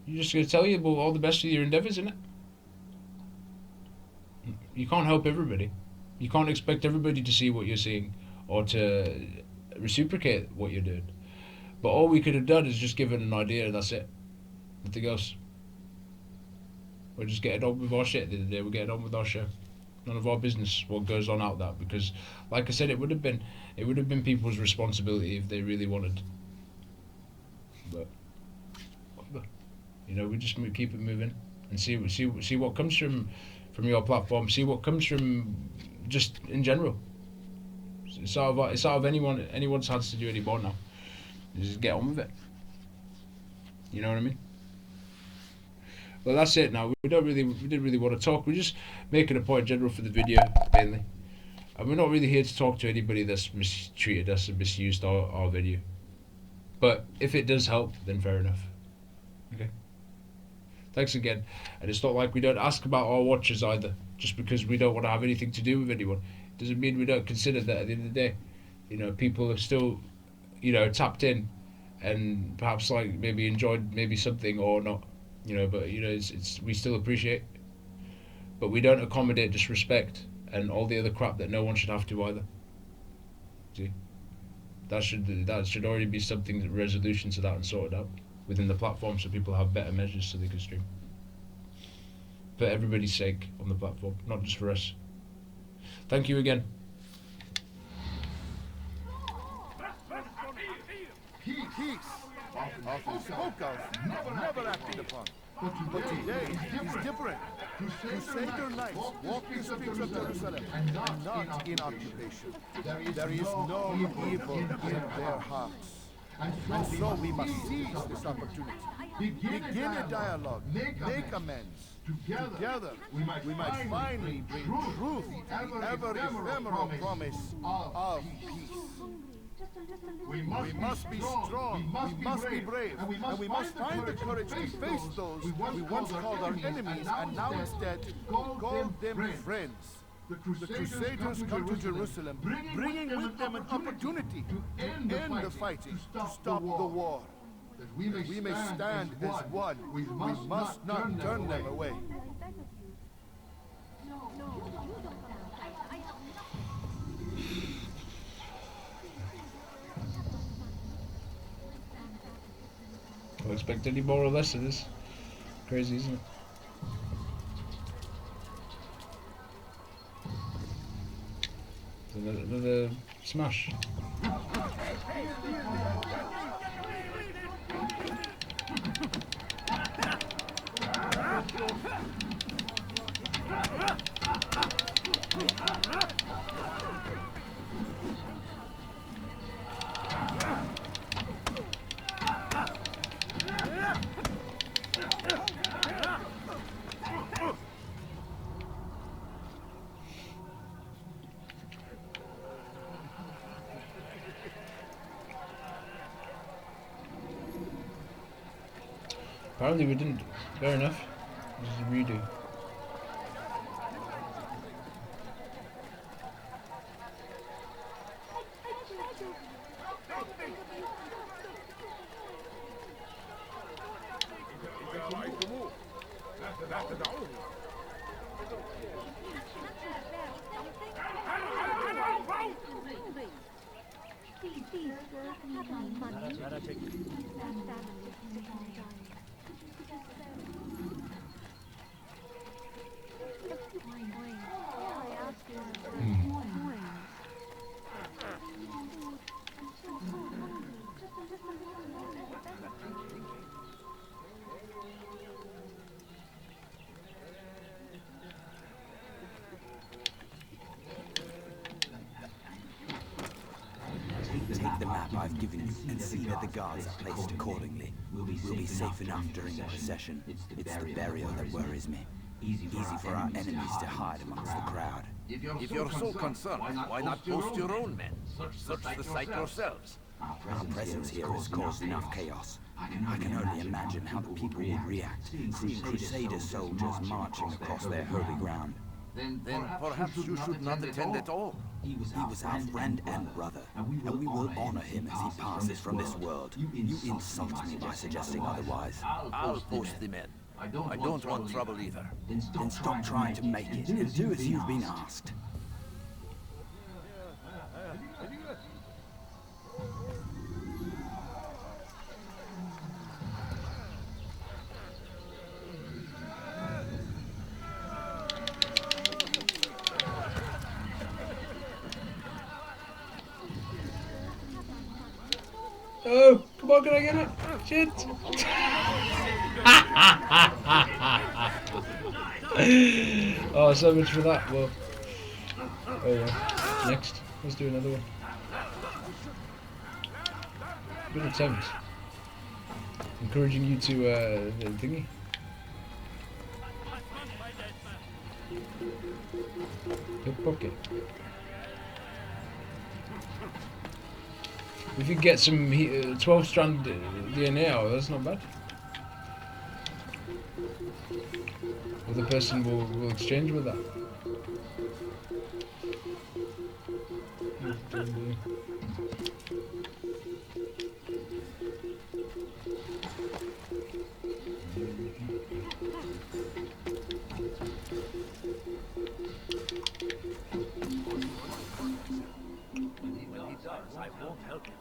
You're just going to tell you, well, all the best with your endeavours, innit? You can't help everybody. You can't expect everybody to see what you're seeing or to reciprocate what you're doing. But all we could have done is just given an idea, and that's it. Nothing else. We're just getting on with our shit at the end of the day. We're getting on with our show. None of our business what goes on out that, because, like I said, it would have been people's responsibility if they really wanted. But you know, we just keep it moving and see what comes from your platform. See what comes from just in general. It's out of anyone's hands to do any more now. Just get on with it. You know what I mean? Well, that's it now. We didn't really want to talk. We're just making a point general for the video, mainly. And we're not really here to talk to anybody that's mistreated us and misused our video. But if it does help, then fair enough. Okay. Thanks again. And it's not like we don't ask about our watchers either, just because we don't want to have anything to do with anyone. It doesn't mean we don't consider that at the end of the day. You know, people have still, you know, tapped in and perhaps like maybe enjoyed maybe something or not. You know, but you know, it's we still appreciate. But we don't accommodate disrespect and all the other crap that no one should have to either. See? That should already be something, resolution to that and sorted out within the platform, so people have better measures so they can stream. For everybody's sake on the platform, not just for us. Thank you again. Peace. Often spoke of, never acted upon. But today is different. Crusader knights walk the streets of Jerusalem and not in occupation. There is no evil in their hearts. And so we must seize this opportunity. Begin a dialogue, make amends. Together, we might finally bring truth, the ever ephemeral promise of peace. We must be strong, we must be brave, and we must find the courage to face those we once called our enemies and now instead call them friends. The Crusaders come to Jerusalem, bringing with them an opportunity to end the fighting, to stop the war. That we may stand as one. We must not turn them away. Don't expect any more or less of this. Crazy, isn't it? Another smash. Apparently we didn't. Fair enough. This is a redo. Take the map I've given you and see that the guards are placed accordingly. We'll be safe enough during the procession. It's the burial that worries me. Easy for our enemies to hide amongst the crowd. If you're so concerned, why not post your own men? Search the site yourselves. Our presence here has caused enough chaos. I can only imagine how the people would react, seeing Crusader soldiers marching across their holy ground. Then perhaps you should not attend at all. He was our friend and brother, and we will honor him as he passes from this world. You insult me by suggesting otherwise. I'll post the men. I don't want trouble either. Then stop trying to make it and do as you've been asked. Oh, come on, can I get it? Shit. Oh, so much for that. Well, oh well. Next, let's do another one. Good attempt. Encouraging you to thingy. Pickpocket. If you get some 12-strand DNA out, that's not bad. Or the person will exchange with that. I won't help him.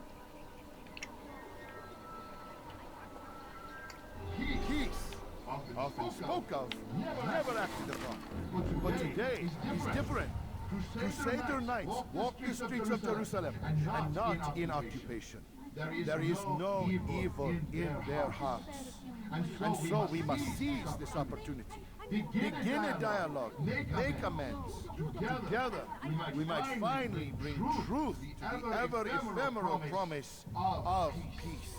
Peace, often spoke of, never acted upon. But today is different. Crusader knights walk the streets of Jerusalem and not in occupation. There is no evil in their hearts. And so we must seize this opportunity. Begin a dialogue, make amends. Together, we might finally bring truth to the ever-ephemeral promise of peace.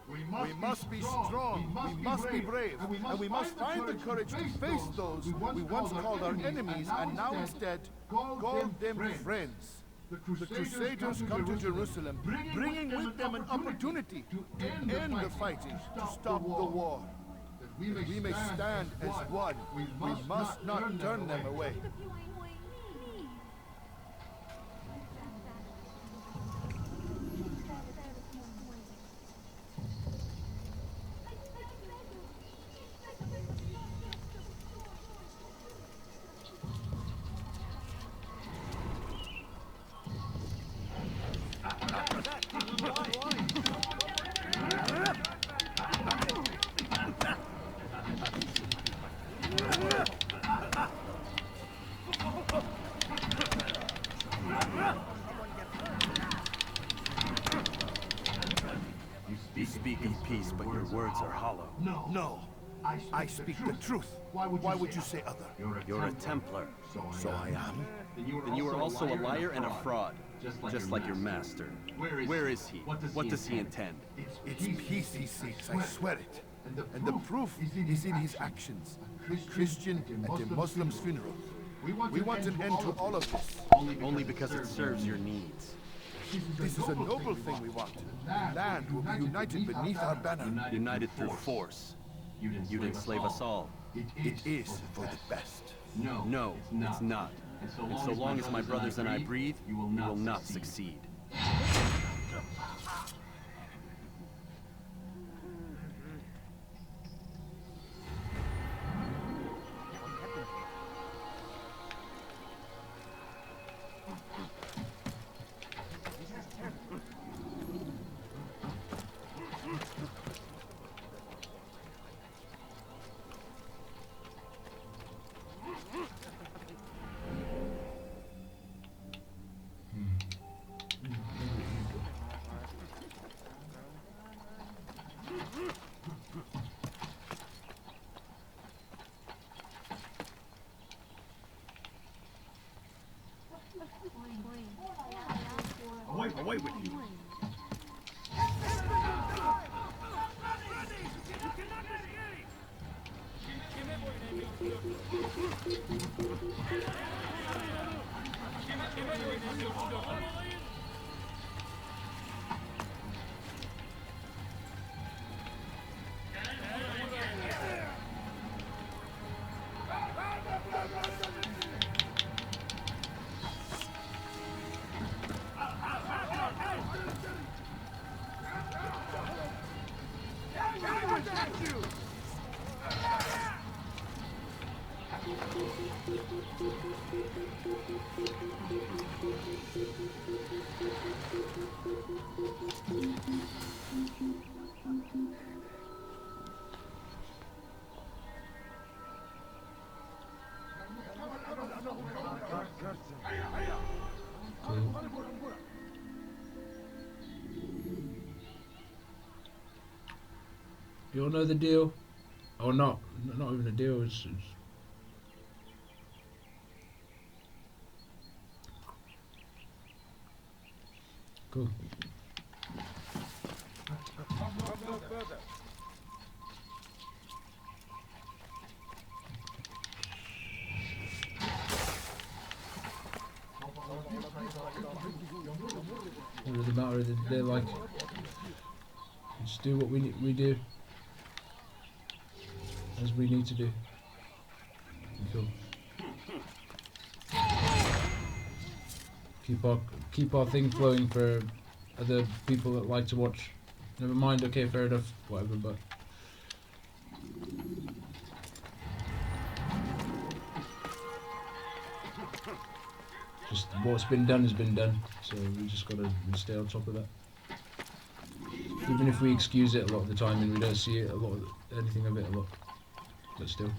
We must be strong, we must be brave, and we must find the courage to face those we once called our enemies and now instead call them friends. The Crusaders come to Jerusalem, bringing with them an opportunity to end the fighting, to stop the war. That we may stand as one, we must not turn them away. You speak of peace, but your words are hollow. No, I speak the truth. Why would you say other? You're a Templar. So I am? Then you are also a liar and a fraud, just like your master. Where is he? What does he intend? It's peace he seeks, I swear it. And the proof is in his actions. Christian at a Muslim's funeral. We want an end to all of this. Only because it serves your needs. This is a noble thing we want. The land will be united beneath our banner. United through force. You'd enslave us all. It is for the best. No, it's not. And so long as my brothers and I breathe, you will not succeed. Away with you. You all know the deal? Or not? Not even a deal. It's cool. doesn't matter at the end of the day, like, just do what we do as we need to do. Cool. Keep our thing flowing for other people that like to watch. Never mind, okay, fair enough, whatever, but just what's been done has been done, so we just gotta stay on top of that. Even if we excuse it a lot of the time and we don't see it anything of it a lot, but still.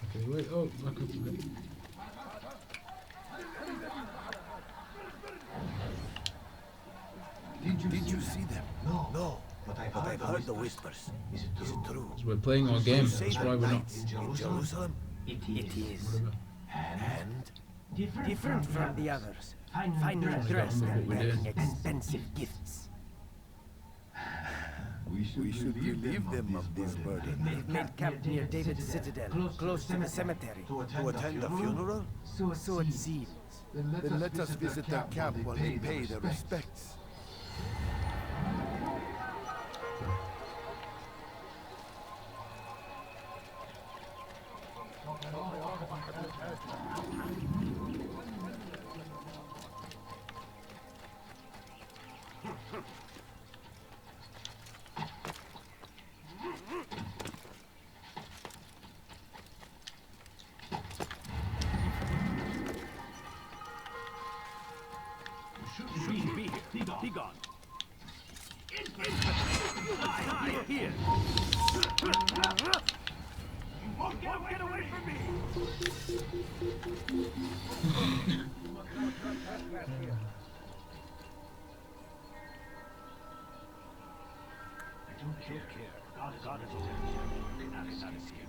Okay, wait, oh, back up a bit. Did you see them? No. But I've heard the whispers. Is it true? Because we're playing our game, that's why we're not. In Jerusalem? It is. Whatever. And? Different from the others. Finely dressed and wearing expensive gifts. We should relieve them of this burden. They've made camp near David's citadel, close to the cemetery. To attend the funeral? So it seems. Then let us visit their camp while they pay their respects. Be gone. Die here. Get away from me. I don't care. God is over here. You cannot escape him.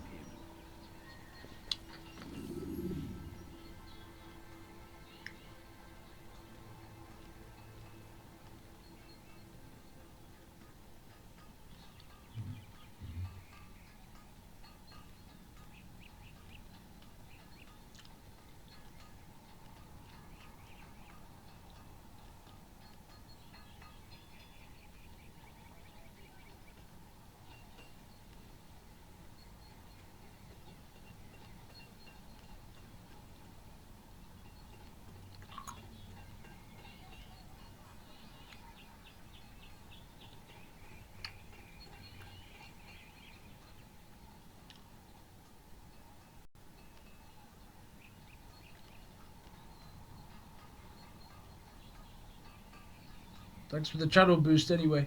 Thanks for the channel boost anyway.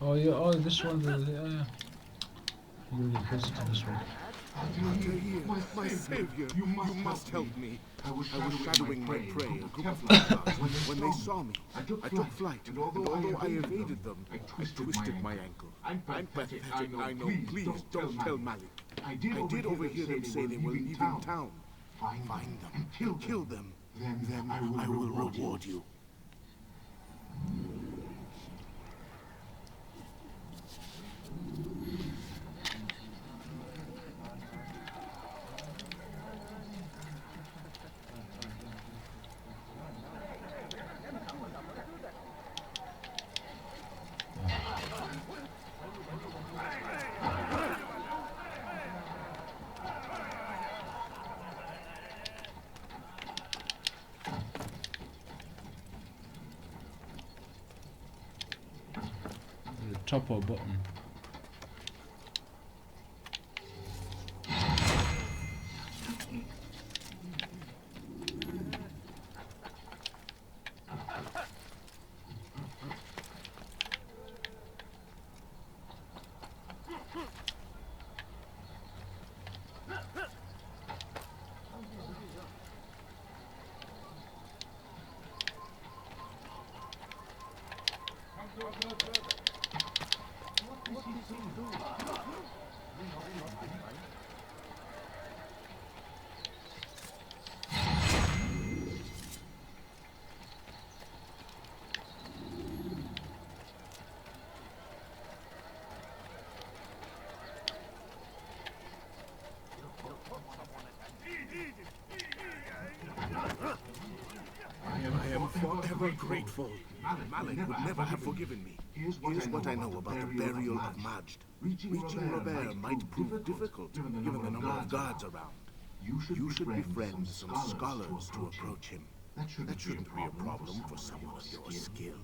Oh yeah, oh this one, yeah. You're really close to this one. My savior, you must help me. I was shadowing my prey, a group of lifeguards. When they saw me, I took flight, and although I evaded them, I twisted my ankle. I'm pathetic, I know. Please don't tell Malik. I did overhear them say they were leaving town. Find them, kill them. Then I will reward you. Top or bottom? I am forever grateful. Malik would never have forgiven me. Here's what I know about the burial of Majd. Reaching Robert might prove difficult, given the number of guards around. You should befriend some scholars to approach him. That shouldn't be a problem for someone of your skill.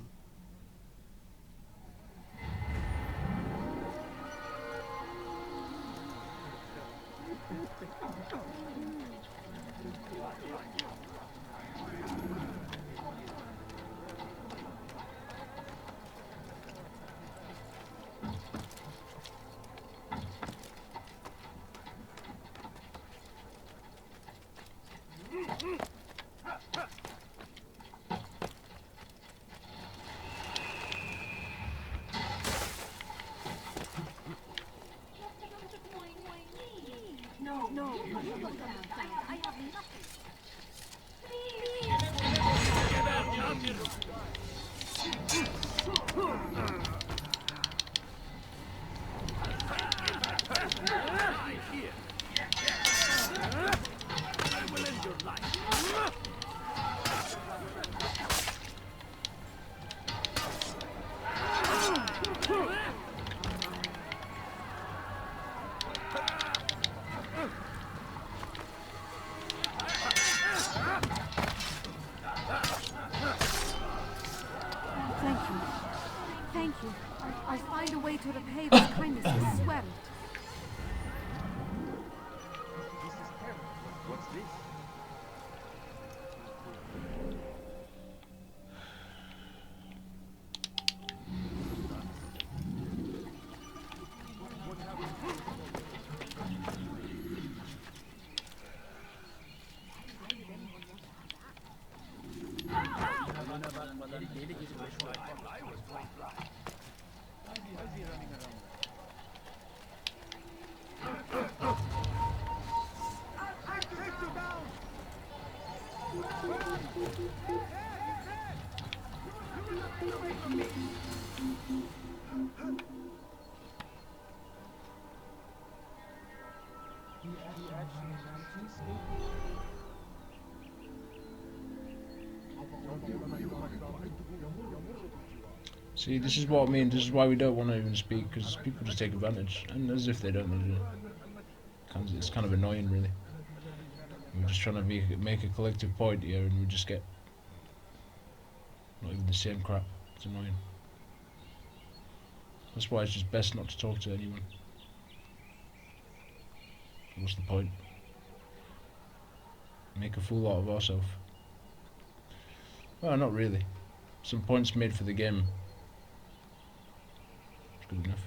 No, I have nothing. I will end your life. Thank you. I'll find a way to repay this kindness, I swear it. What's this? See, this is what I mean. This is why we don't want to even speak, because people just take advantage, and as if they don't know. It's kind of annoying, really. We're just trying to make a collective point here, and we just get not even the same crap. It's annoying. That's why it's just best not to talk to anyone. What's the point? Make a fool out of ourselves. Well, not really. Some points made for the game. It's good enough.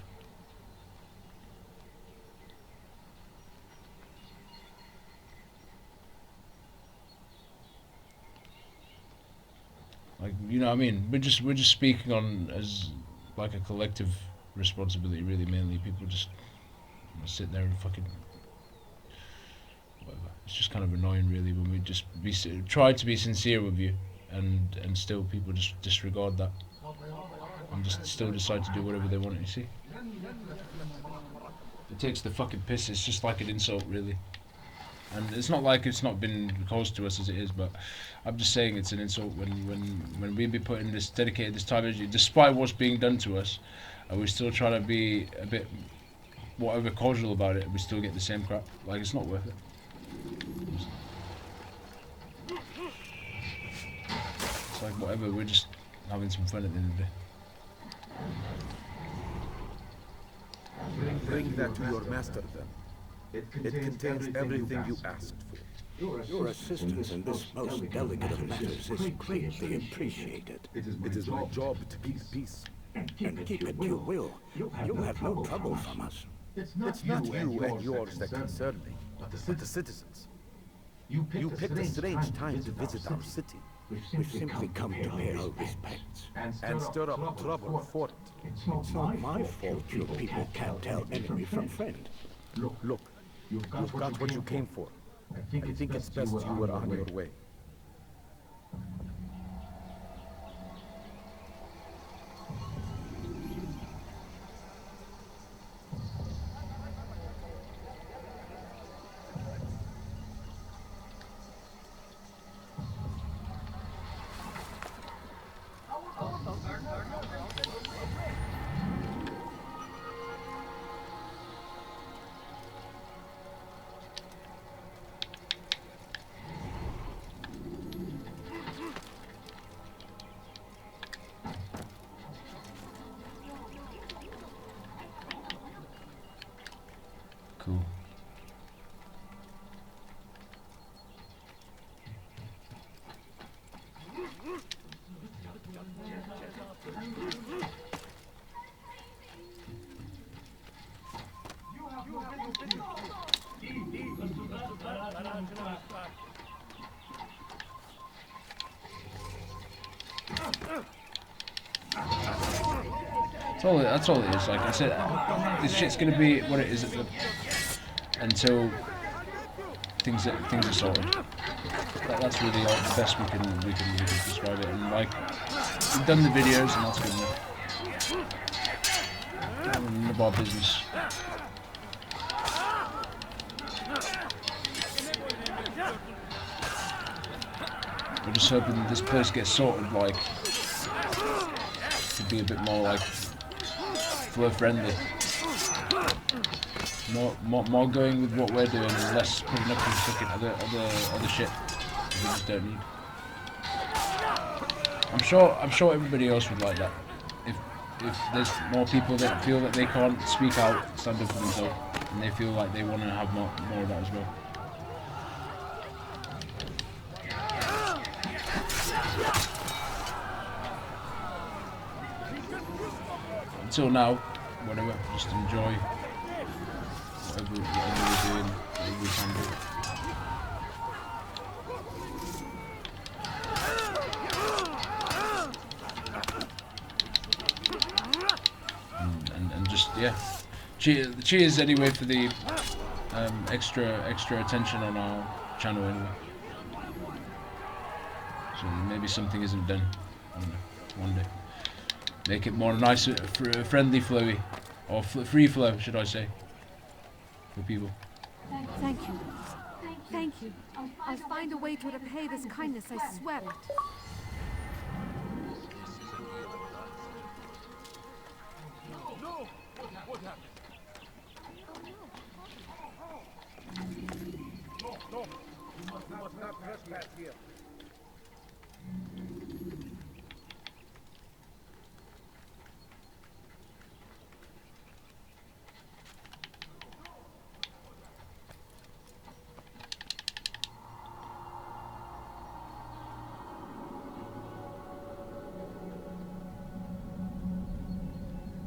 Like, you know what I mean? We're just speaking on as like a collective responsibility, really. Mainly people just sit there and fucking whatever. It's just kind of annoying, really, when we just try to be sincere with you, and still people just disregard that and just still decide to do whatever they want. You see, it takes the fucking piss. It's just like an insult, really. And it's not like it's not been caused to us as it is, but I'm just saying it's an insult when we be putting this dedicated this time energy, despite what's being done to us, and we're still trying to be a bit whatever cordial about it, and we still get the same crap. Like, it's not worth it. It's like whatever, we're just having some fun at the end of the day. Bring that to your master then. It contains everything you asked for. Your assistance in this most delicate of matters is greatly appreciated. It is my job to keep peace. And keep it you will. You'll have no trouble from us. It's not you and yours that concern me, but the citizens. You picked a strange time to visit our city. We've simply come to pay our respects. And stir up trouble for it. It's not my fault your people can't tell enemy from friend. Look, you've got what you came for. I think it's best you were on your way. Cool. That's all it is. Like I said, this shit's gonna be what it is until things are sorted. That's really all the best we can describe it. And like we've done the videos, and that's good enough. None of our business. We're just hoping that this place gets sorted, like to be a bit more like flow friendly. More going with what we're doing and less putting up and fucking other shit we just don't need. I'm sure everybody else would like that. If there's more people that feel that they can't speak out, stand up for themselves, and they feel like they want to have more of that as well. Until now, whatever, just enjoy whatever we're doing, whatever we can do. And just, yeah. Cheers anyway for the extra attention on our channel anyway. So maybe something isn't done. I don't know, one day. Make it more nice, friendly, flowy, or free flow, should I say, for people. Thank you. Thank you. I'll find a way to repay this kindness, I swear it. No! What happened? No! You must not trespass here.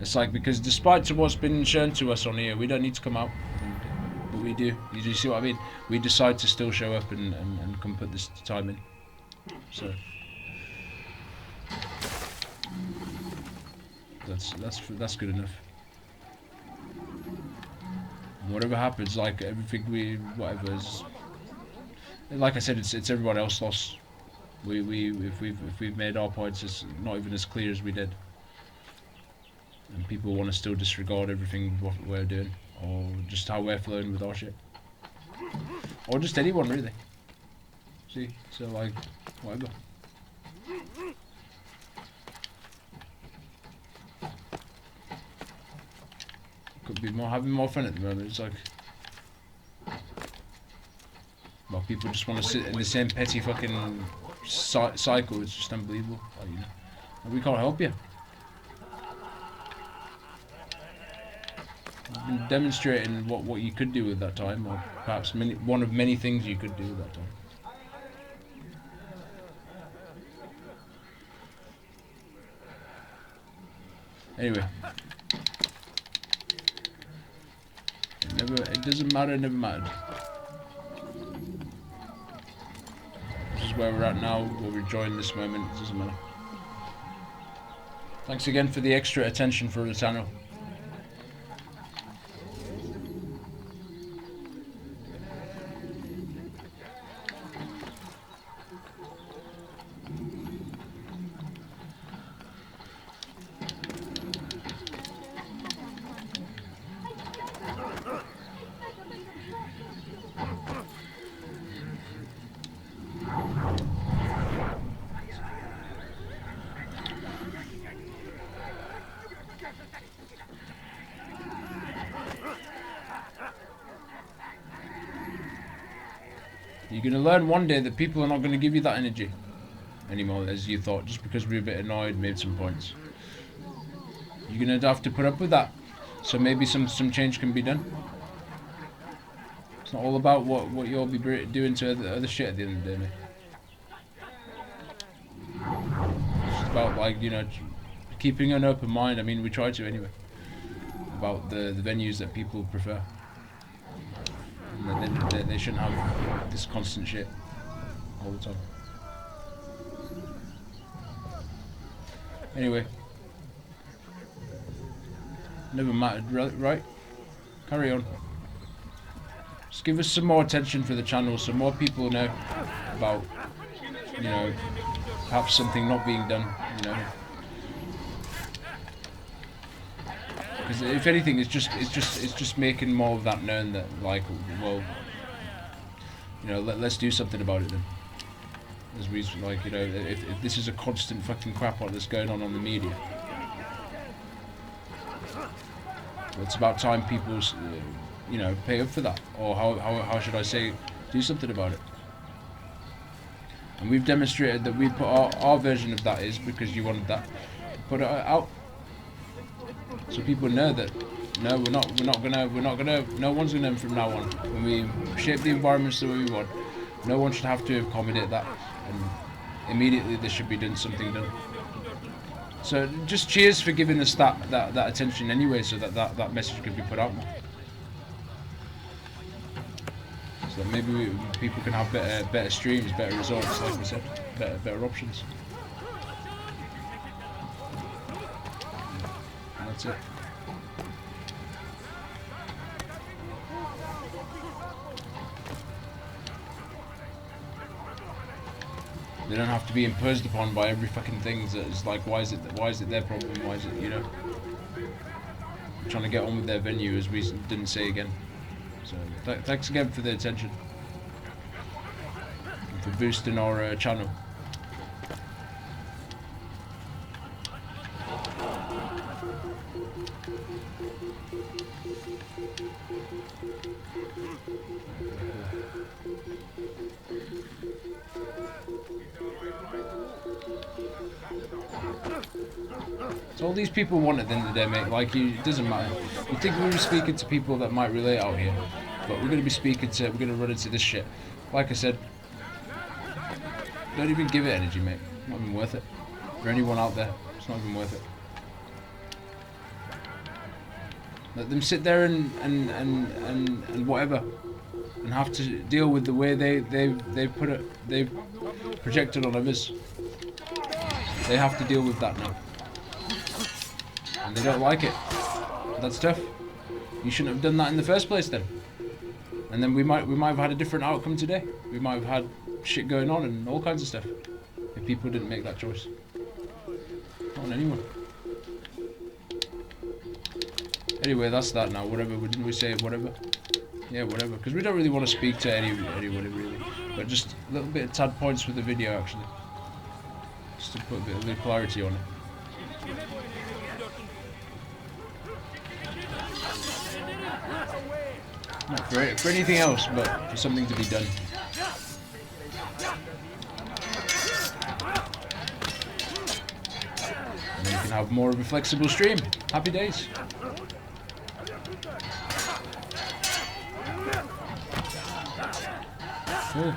It's like, because despite what's been shown to us on here, we don't need to come out, but we do. You see what I mean? We decide to still show up and come put this time in. So that's good enough. And whatever happens, like everything whatever is, like I said, it's everyone else's loss. If we've made our points, it's not even as clear as we did. And people want to still disregard everything what we're doing, or just how we're flowing with our shit, or just anyone really. See, so like, whatever. Could be having more fun at the moment. It's like, well, people just want to sit in the same petty fucking cycle. It's just unbelievable. Like, you know, and we can't help you. been demonstrating what you could do with that time, or perhaps one of many things you could do with that time. Anyway, it doesn't matter, it never mattered. This is where we're at now, we're enjoying this moment, it doesn't matter. Thanks again for the extra attention for the channel. You're going to learn one day that people are not going to give you that energy anymore as you thought, just because we were a bit annoyed, made some points. You're going to have to put up with that. So maybe some change can be done. It's not all about what you'll be doing to other shit at the end of the day, mate. It's just about, like, you know, keeping an open mind. I mean, we try to anyway. About the venues that people prefer. And they shouldn't have this constant shit all the time. Anyway, never mattered, right? Carry on. Just give us some more attention for the channel, so more people know about, you know, perhaps something not being done, you know. Because if anything, it's just making more of that known that, like, well, you know, let's do something about it then. As we, like, you know, if this is a constant fucking crap that's going on the media, it's about time people, you know, pay up for that, or how should I say, do something about it. And we've demonstrated that we put our version of that is because you wanted that, put it out. So people know that no, we're not gonna, no one's gonna from now on. When we shape the environments the way we want, no one should have to accommodate that, and immediately there should be something done. So just cheers for giving us that attention anyway, so that message could be put out more. So that maybe people can have better streams, better results, like we said, better options. That's it. They don't have to be imposed upon by every fucking thing that is like, why is it their problem? Why is it, you know? Trying to get on with their venue, as we didn't say again. So thanks again for the attention and for boosting our channel. So all these people want at the end of the day, mate, like, it doesn't matter. You think we're going to be speaking to people that might relate out here, but we're going to be speaking to, we're going to run into this shit. Like I said, don't even give it energy, mate. It's not even worth it. For anyone out there, it's not even worth it. Let them sit there and whatever, and have to deal with the way they've projected on others. They have to deal with that now. And they don't like it. That's tough. You shouldn't have done that in the first place then. And then we might have had a different outcome today. We might have had shit going on and all kinds of stuff if people didn't make that choice. Not on anyone. Anyway, that's that now. Whatever. Didn't we say whatever? Yeah, whatever. Because we don't really want to speak to anybody really. But just a little bit of tad points with the video actually. Just to put a bit of clarity on it. Not for anything else, but for something to be done. And then you can have more of a flexible stream. Happy days. Cool.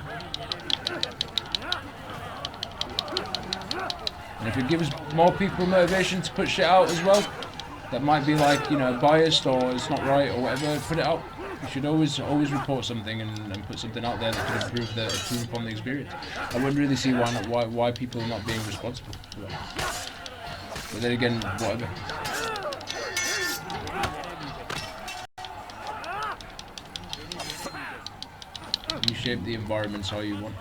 And if it gives more people motivation to put shit out as well, that might be like, you know, biased or it's not right or whatever, put it out. You should always report something and put something out there that could improve upon the experience. I wouldn't really see why people are not being responsible for that. But then again, whatever. You shape the environments how you want.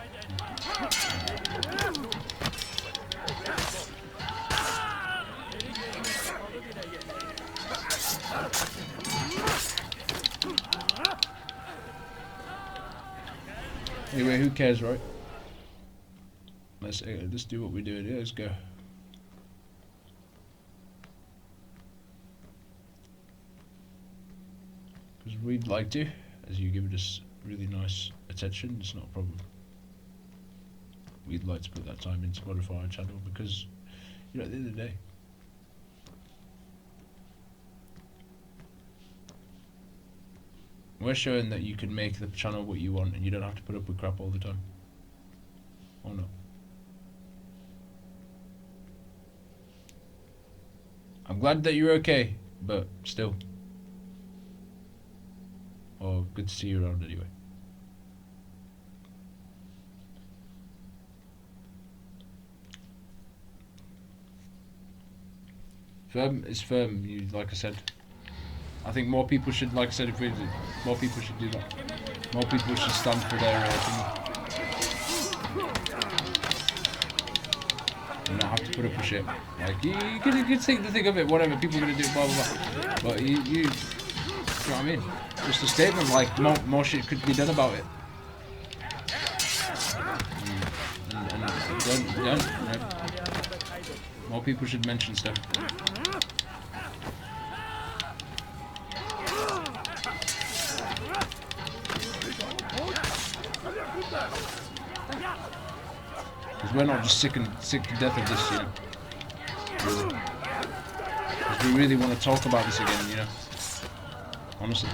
Anyway, who cares, right? Let's do what we do. Yeah, let's go. Because we'd like to, as you give us really nice attention, it's not a problem. We'd like to put that time into modify our channel because, you know, at the end of the day, we're showing that you can make the channel what you want and you don't have to put up with crap all the time. Or not. I'm glad that you're okay, but still. Oh, good to see you around anyway. Firm is firm, like I said. I think more people should, like I said, more people should do that. More people should stand for their thing. You don't have to put up with shit. Like, you can think the thing of it, whatever, people are going to do, blah, blah, blah. But you know what I mean? Just a statement, like, more shit could be done about it. And you know, more people should mention stuff. Because we're not just sick to death of this, you know. Really. Because we really want to talk about this again, you know. Honestly.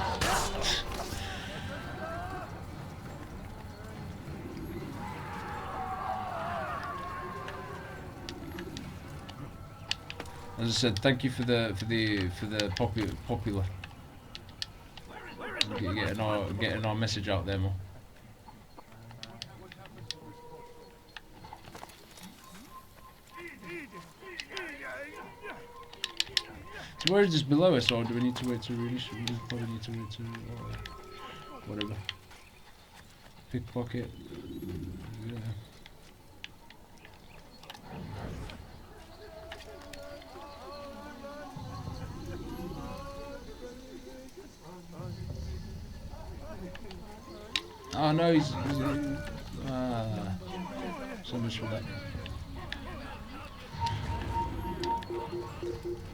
As I said, thank you for the popular getting our message out there more. So where is this below us, or do we need to wait to release? We probably need to wait to whatever. Pickpocket. Yeah. Oh no, he's so much for that.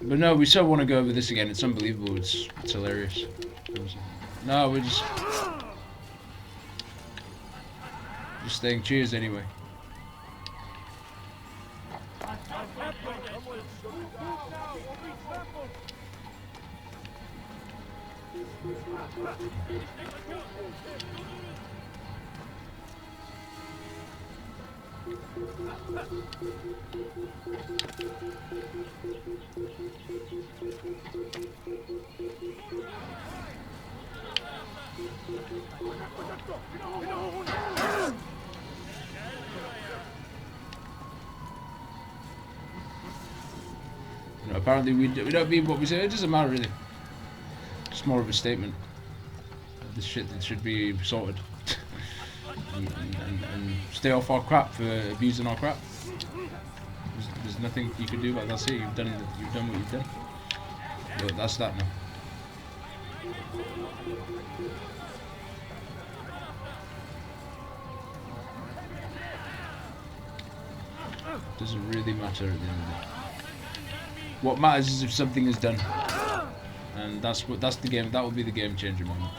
But no, we so want to go over this again. It's unbelievable. It's hilarious. No, we're just saying cheers anyway. You know, apparently we don't mean what we say. It doesn't matter really. It's more of a statement. This shit that should be sorted. and stay off our crap for abusing our crap. There's nothing you can do about that. That's it. You've done what you've done. But that's that now. Doesn't really matter at the end of the day. What matters is if something is done, and that's the game. That will be the game changer moment.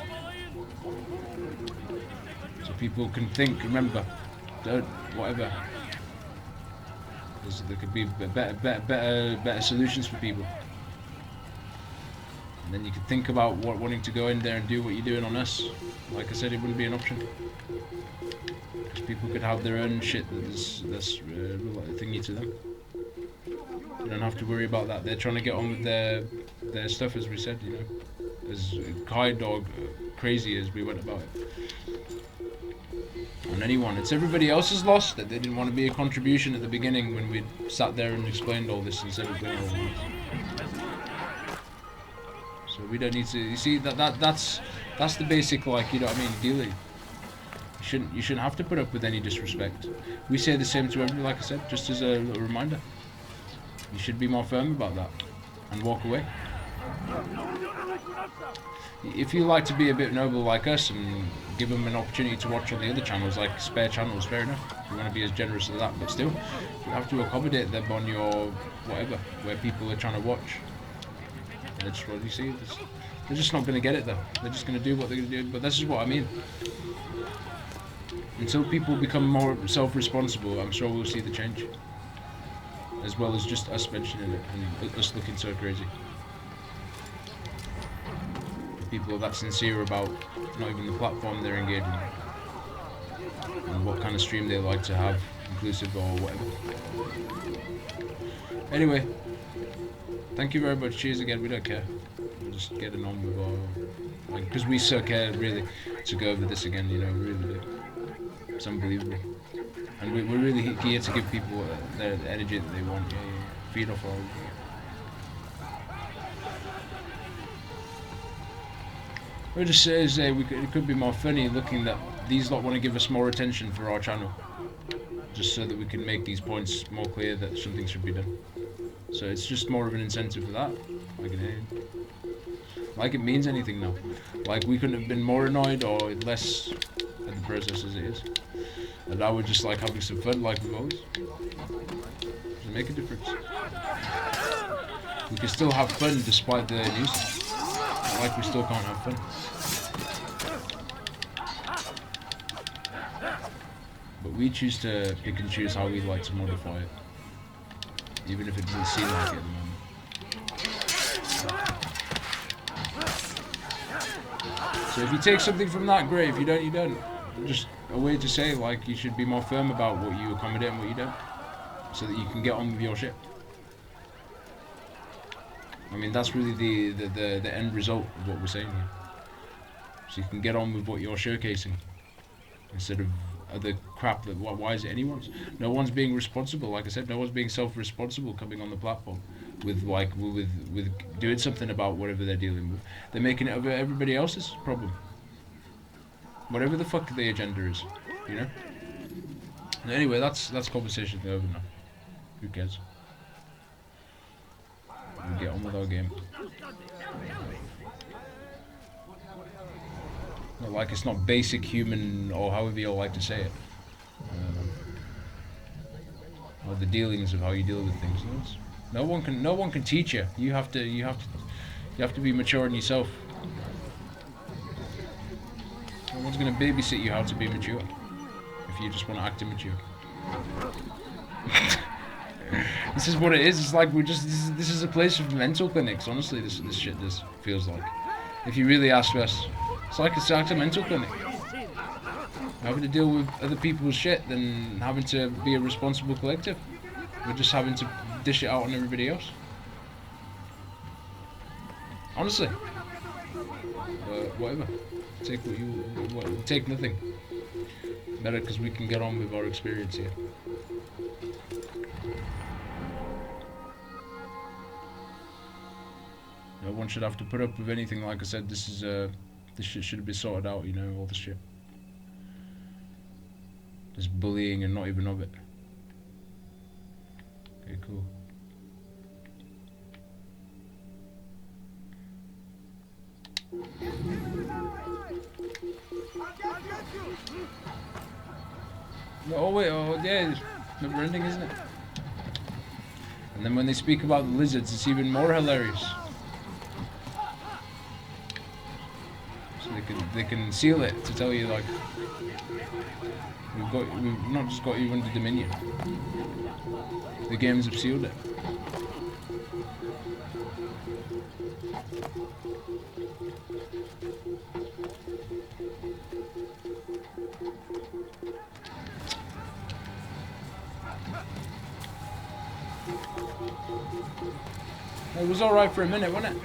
So people can think, remember, don't whatever. There could be better solutions for people. And then you could think about wanting to go in there and do what you're doing on us. Like I said, it wouldn't be an option. Because people could have their own shit that's thingy to them. You don't have to worry about that. They're trying to get on with their stuff, as we said, you know. As kind or crazy as we went about it. On anyone. It's everybody else's loss that they didn't want to be a contribution at the beginning when we sat there and explained all this instead of doing all this. So we don't need to. You see that's the basic, like, you know what I mean, dealing. You shouldn't have to put up with any disrespect. We say the same to everybody, like I said, just as a little reminder. You should be more firm about that and walk away. If you like to be a bit noble like us and give them an opportunity to watch on the other channels, like spare channels, fair enough. If you want to be as generous as that, but still, you have to accommodate them on your whatever, where people are trying to watch. That's what you see. They're just not going to get it though. They're just going to do what they're going to do. But this is what I mean. Until people become more self-responsible, I'm sure we'll see the change. As well as just us mentioning it and us looking so crazy. People that sincere about not even the platform they're engaging in and what kind of stream they like to have, inclusive or whatever. Anyway, thank you very much. Cheers again. We don't care. We're just getting on with our, like, because we so care really to go over this again. You know, we really do. It's unbelievable, and we're really here to give people the energy that they want. Feed off our. We just say it could be more funny looking that these lot want to give us more attention for our channel, just so that we can make these points more clear that something should be done. So it's just more of an incentive for that. Like it means anything now. Like we couldn't have been more annoyed or less at the process as it is. And now we're just like having some fun like we've always. Does it make a difference? We can still have fun despite the news. Like we still can't have fun. But we choose to pick and choose how we like to modify it. Even if it doesn't seem like it at the moment. So if you take something from that, great. If you don't, you don't. Just a way to say, like, you should be more firm about what you accommodate and what you don't. So that you can get on with your shit. I mean, that's really the end result of what we're saying here. So you can get on with what you're showcasing. Instead of other crap that, why is it anyone's? No one's being responsible, like I said, no one's being self-responsible coming on the platform with doing something about whatever they're dealing with. They're making it everybody else's problem. Whatever the fuck the agenda is, you know? Anyway, that's conversation over now. Who cares? We'll get on with our game. Not like it's not basic human, or however you like to say it. Or the dealings of how you deal with things. No one can teach you. You have to be mature in yourself. No one's gonna babysit you how to be mature. If you just want to act immature. This is what it is. It's like this is a place of mental clinics. Honestly, this feels like. If you really ask us, it's like a mental clinic. Having to deal with other people's shit than having to be a responsible collective. We're just having to dish it out on everybody else. Honestly. Whatever. Take take nothing. Better because we can get on with our experience here. No one should have to put up with anything. Like I said, this shit should have been sorted out, you know, all this shit. This bullying and not even of it. Okay, cool. Oh wait, oh yeah, it's never ending, isn't it? And then when they speak about the lizards, it's even more hilarious. So they can seal it to tell you, like, we've not just got you under dominion. The games have sealed it. It was alright for a minute, wasn't it?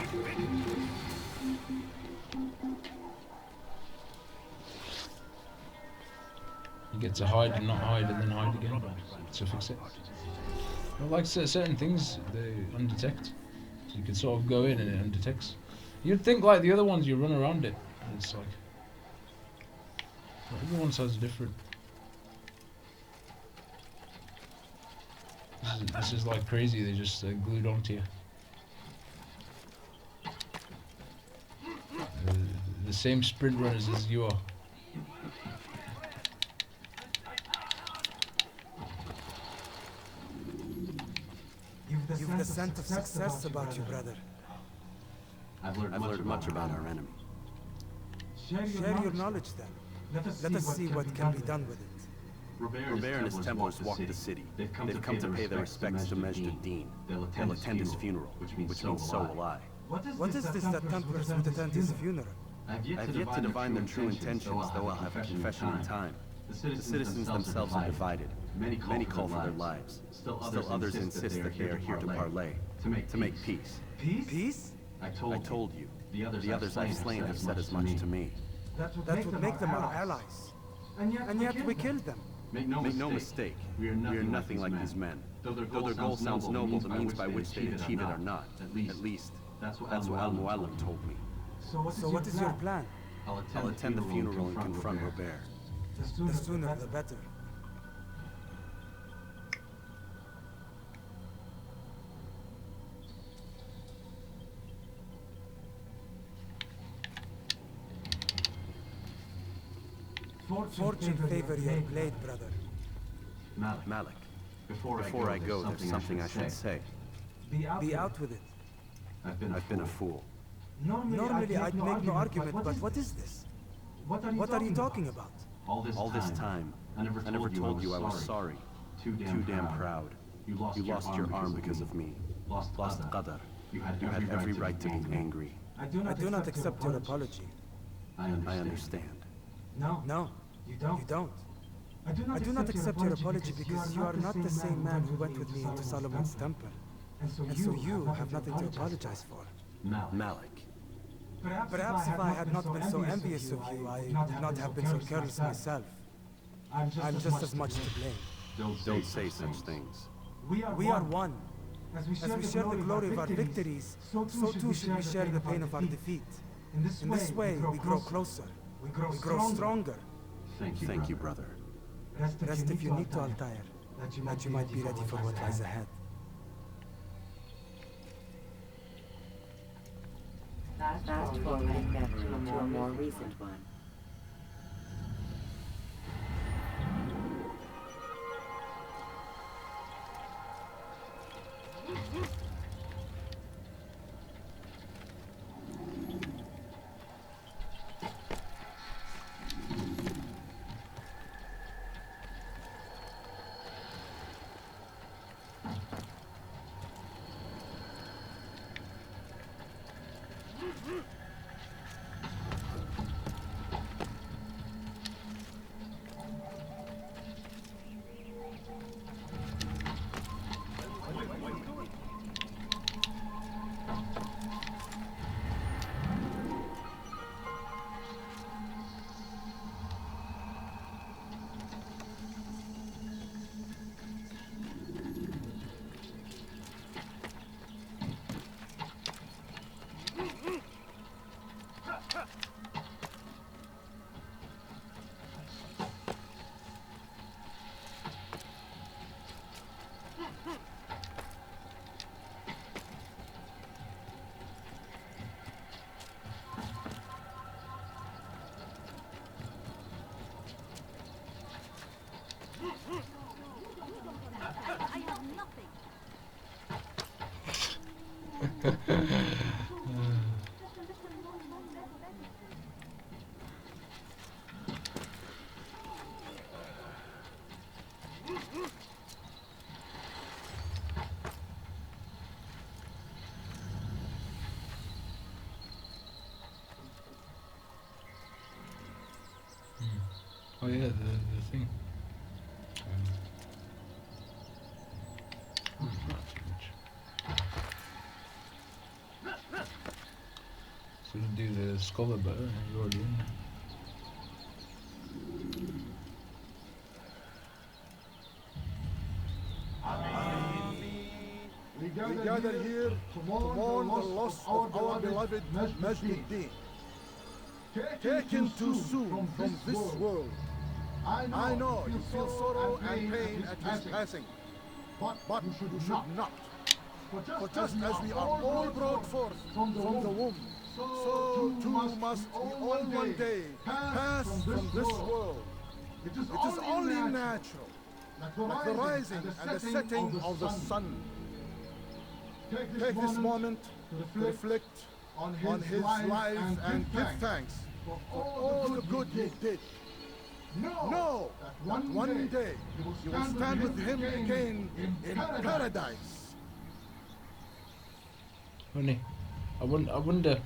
You get to hide and not hide and then hide again to fix it. Well, like certain things, they undetect. So you can sort of go in and it undetects. You'd think like the other ones, you run around it. And it's like... Everyone sounds different. This is like crazy, they just glued onto you. The same sprint runners as you are. You've the scent of success about you, brother. I've learned much about our enemy. Share your knowledge then. Let us see what can be done with it. Robert and his Templars walk the city. They've come to pay their respects to Majd ad-Din. They'll attend his funeral, which means so will I. What is this that Templars would attend his funeral? I've yet to divine their true intentions, though I'll have a confession in time. The citizens themselves are divided. Many call for their lives. Still others insist that they are here to parley, to make peace. Peace? I told you. The others I've slain have said as much to me. That would make them our allies. And yet we killed them. Make no mistake, we are nothing like these men. Though their goal sounds noble, the means by which they achieve it are not. At least, that's what Al-Mualim told me. So what is your plan? I'll attend the funeral and confront Robert. The sooner the better. Fortune favor your blade, brother. Malik, before I go, there's something I should say. Be out with it. I've been a fool. Normally I'd make no argument, but what is this? What are you talking about? All this time, I never told you I was sorry. Too damn proud. You lost your arm because of me. Lost Qadar. You had every right to be angry. I do not accept your apology. I understand. No, you don't. I do not accept your apology because you are not the same man who went with me into Solomon's temple. And so you have nothing to apologize for. Malik. Perhaps if I had not been so envious of you, I would not have been so careless myself. I'm just as much to blame. Don't say such things. We are one. As we share the glory of our victories, so too should we share the pain of our defeat. In this way, we grow closer. We grow stronger. Thank you, brother. Rest if you need to, Altair, that you might be ready for what lies ahead. Fast forwarding memory to a more recent one. I have nothing. Oh yeah, the thing. Not too much. So we can do the scholar better. You're already in there. We gather here to mourn the loss of our beloved Majduddin, taken too soon from this world. I know you feel sorrow and pain at his passing, but you should not. For just as we are all brought forth from the womb, so too must we all one day pass from this world. It is only natural, like the rising and the setting of the sun. Take this moment to reflect on his life and give thanks for all the good he did. Know that one day you will stand with him again in paradise. Honey, I wonder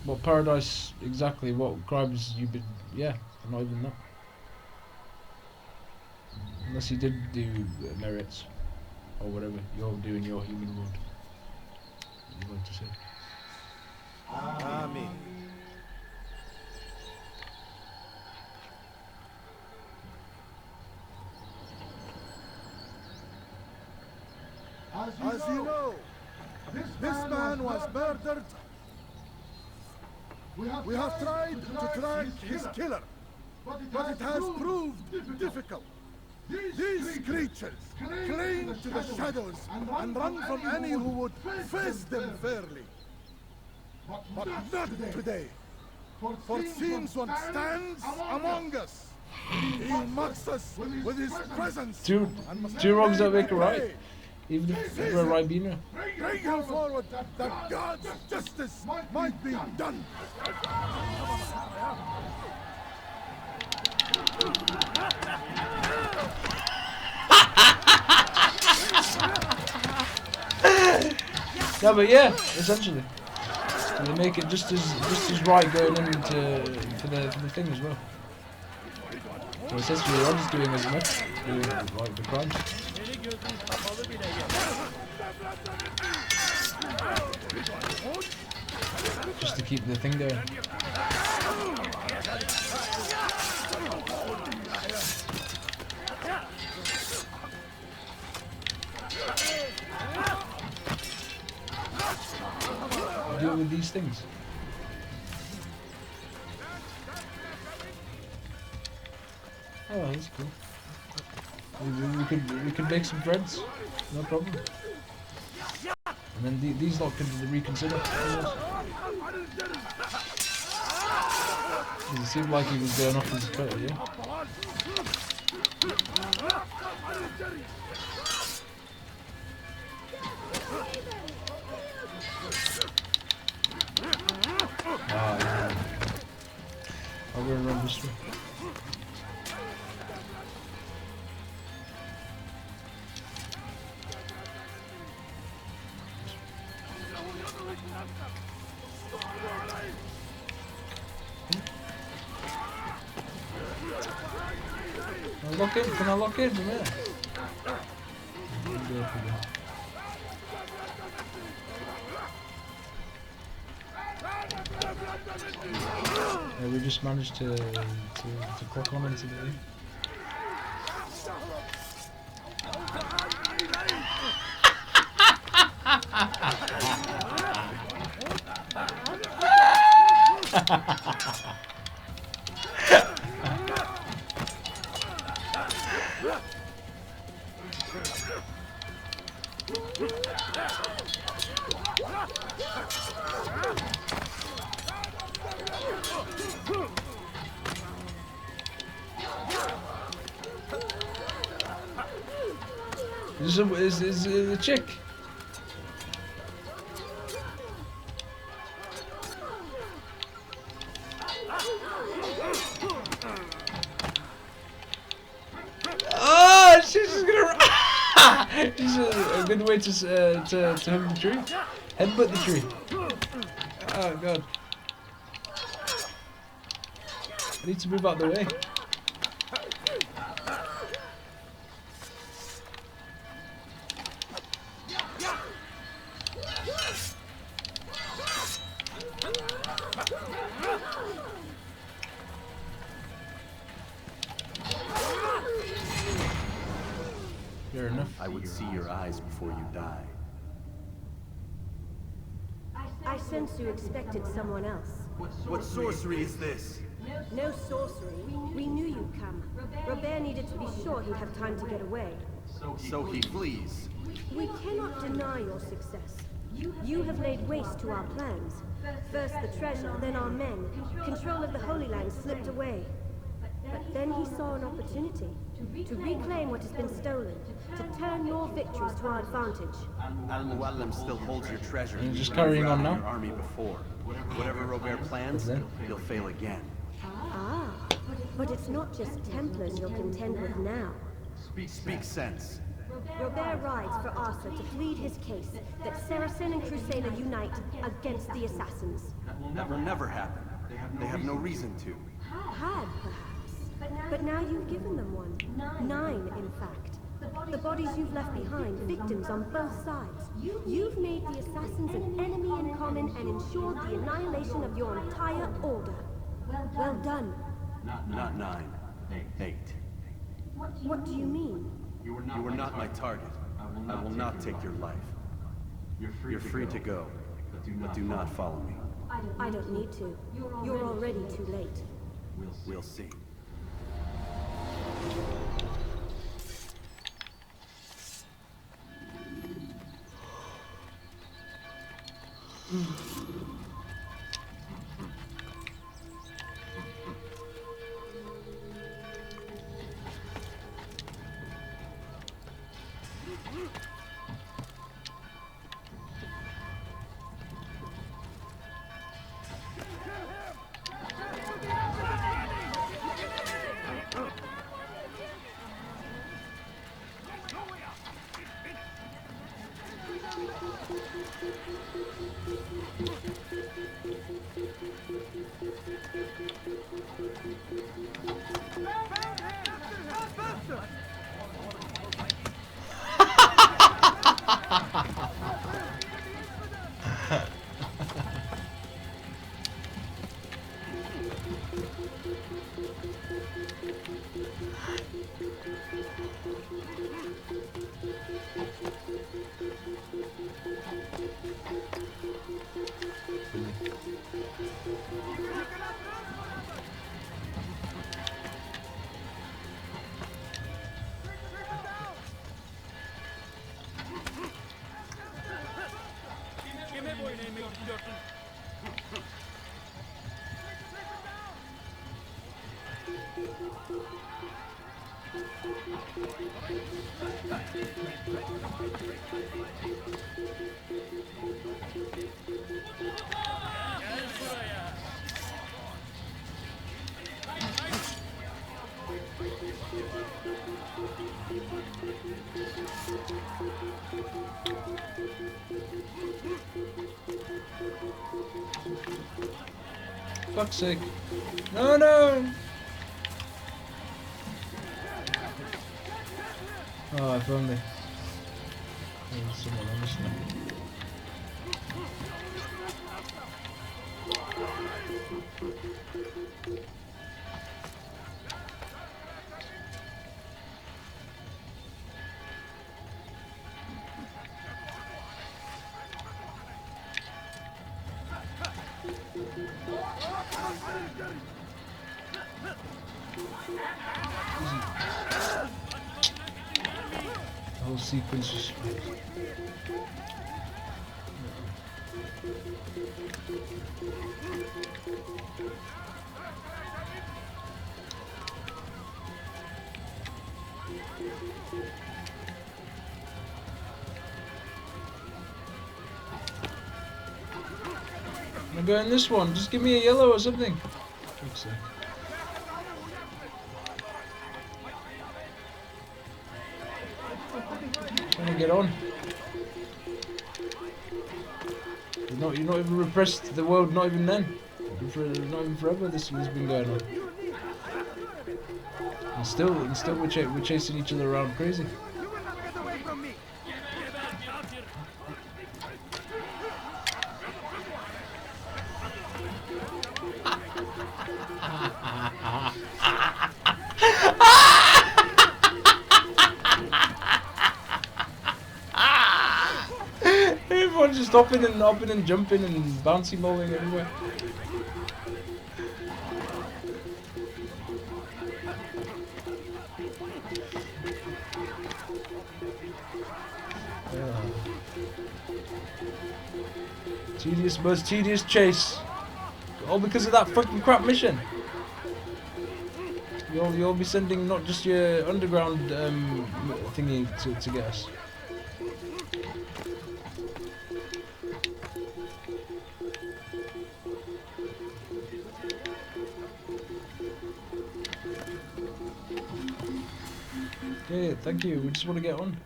what paradise exactly, what crimes you've been. Yeah, not even that. Unless you did do merits or whatever you're doing your human world. You want to say? Amen. As you know, this man was murdered. We have tried to track his killer, but it has proved difficult. These creatures cling to the shadows and run from any who would face them fairly. But not today, for seems one stands among us. He mocks us with his presence. Two wrongs don't make a right, even if we're a Ribena. Bring him forward that God's justice might be done. No, but yeah, essentially, they make it just as right going into for the thing as well. So essentially, they're just doing as much like the crimes. Just to keep the thing going. Deal with these things. Oh, that's cool. We could make some threads, no problem. And then these lot can reconsider. It seemed like he was going off his foot, yeah. Yeah. I'll go around this way. Can I lock in from there? Yeah, we just managed to clock on into the thing. Is the chick? Oh, she's just gonna run. She's a good way to hug the tree. Headbutt the tree. Oh god. I need to move out the way. Fair enough. I would see your eyes before you die. I sense you expected someone else. What sorcery is this? No sorcery. We knew you'd come. Robert needed to be sure he'd have time to get away. So he flees. We cannot deny your success. You have laid waste to our plans. First the treasure, then our men. Control of the Holy Land slipped away. But then he saw an opportunity to reclaim what has been stolen, to turn your victories to our advantage. Al-Mualim still holds your treasure. You're just carrying on now? Your army before. Whatever Robert plans, he'll fail again. Ah, but it's not just Templars you'll contend with now. Speak sense. Robert rides for Arthur to plead his case that Saracen and Crusader unite against the Assassins. That will never happen. They have no reason to. Had, perhaps. But now you've given them one. 9, in fact. The bodies you've left behind, victims on both sides. You've made the Assassins an enemy in common and ensured the annihilation of your entire order. Well done. Not 9. 8. What do you mean? You were not my target. I will not take your life. You're free to go, but do not follow me. I don't need to. You're already too late. We'll see. Fuck's sake. No, no! Oh, if only. There was someone on this now. The whole sequence is I'm going this one. Just give me a yellow or something. Fuck's sake. Trying to get on. You're not even repressed the world, not even then. Not even forever this has been going on. And still we're chasing each other around crazy. You will not get away from me! Everyone's just hopping and jumping and bouncy bowling everywhere. Tedious, most tedious chase. All because of that fucking crap mission. You'll be sending not just your underground thingy to get us. Yeah, thank you. We just want to get on.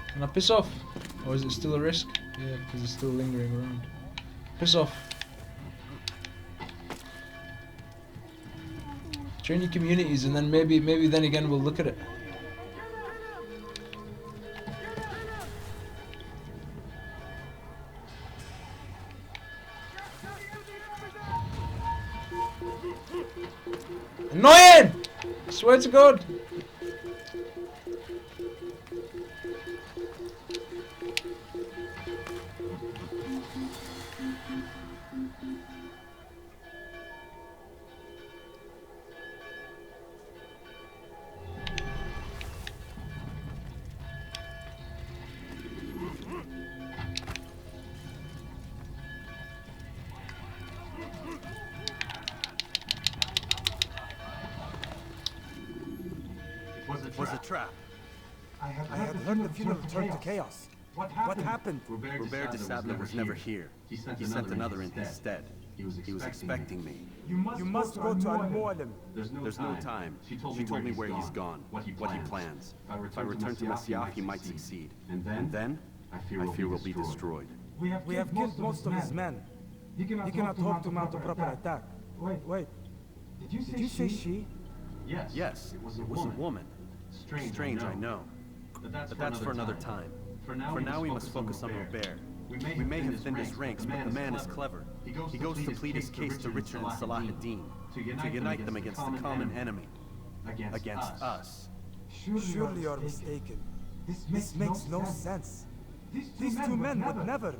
Can I piss off? Or is it still a risk? Yeah, because it's still lingering around. Piss off. Train your communities and then maybe then again we'll look at it. Annoying! I swear to God. Was a trap. I had heard the funeral turned to chaos. What happened? Robert de Sable was never here. He sent another in his stead. He was expecting me. You must go to Al-Mualim. There's no time. She told me where he's gone, what he plans. If I return to Masyaf, he might succeed. And then, I fear we'll be destroyed. We have killed most of his men. He cannot hope to mount a proper attack. Wait. Did you say she? Yes, it was a woman. Strange, I know. But that's for another time. For now, we must focus on Robert. We may have thinned his ranks, but the man is clever. He goes to plead his case to Richard and Salah ad-Din, to unite them against the common enemy, against us. Surely you're mistaken. This makes no sense. These two men would never.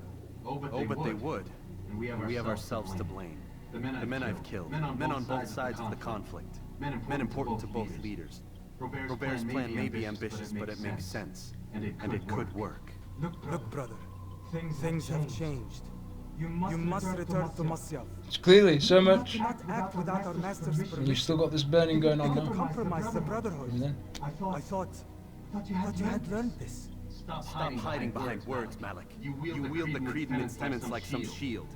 Oh, but they would. And we have ourselves to blame. The men I've killed, men on both sides of the conflict, men important to both leaders. Robert's plan may be ambitious, but it makes sense, and it could work. Look, brother. Things have changed. You must return to Masyaf. It's clearly so much. You cannot act without our master's permission. And you've still got this burning going on now. Compromise the Brotherhood. And then? I thought you had learned this. Stop hiding behind words, Malik. You wield the creed and its tenets like some shield.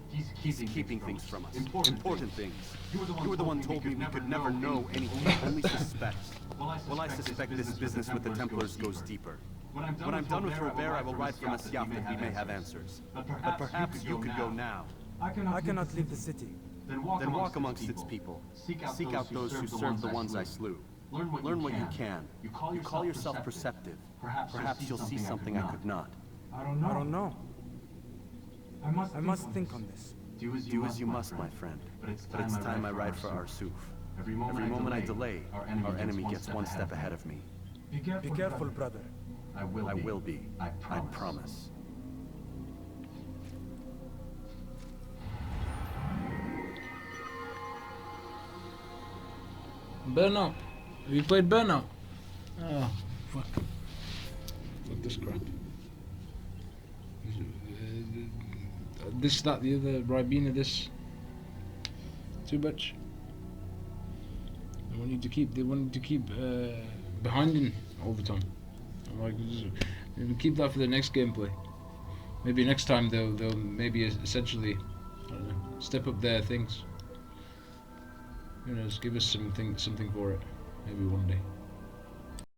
He's keeping things from us. Important things. You were the one told me we could never know anything, only suspect. Well, I suspect this business with the Templars goes deeper. When I'm done with Robert, I will ride for Masyaf and we may have answers. But perhaps you could go now. I cannot leave the city. Then walk amongst its people. Seek out those who served the ones I slew. Learn what you can. You call yourself perceptive. Perhaps you'll see something I could not. I don't know. I must think on this. Do as you must, my friend. But it's time I ride for Arsuf. Every moment I delay, our enemy gets one step ahead of me. Be careful, brother. I will be. I promise. Burnout. Have you played Burnout? Oh, fuck. Fuck this crap. This, that, the other, Ribena, this. Too much. They want you to keep behinding all the time. I'm like, maybe keep that for the next gameplay. Maybe next time they'll maybe essentially, I don't know, step up their things. Who knows? Give us something for it. Maybe one day.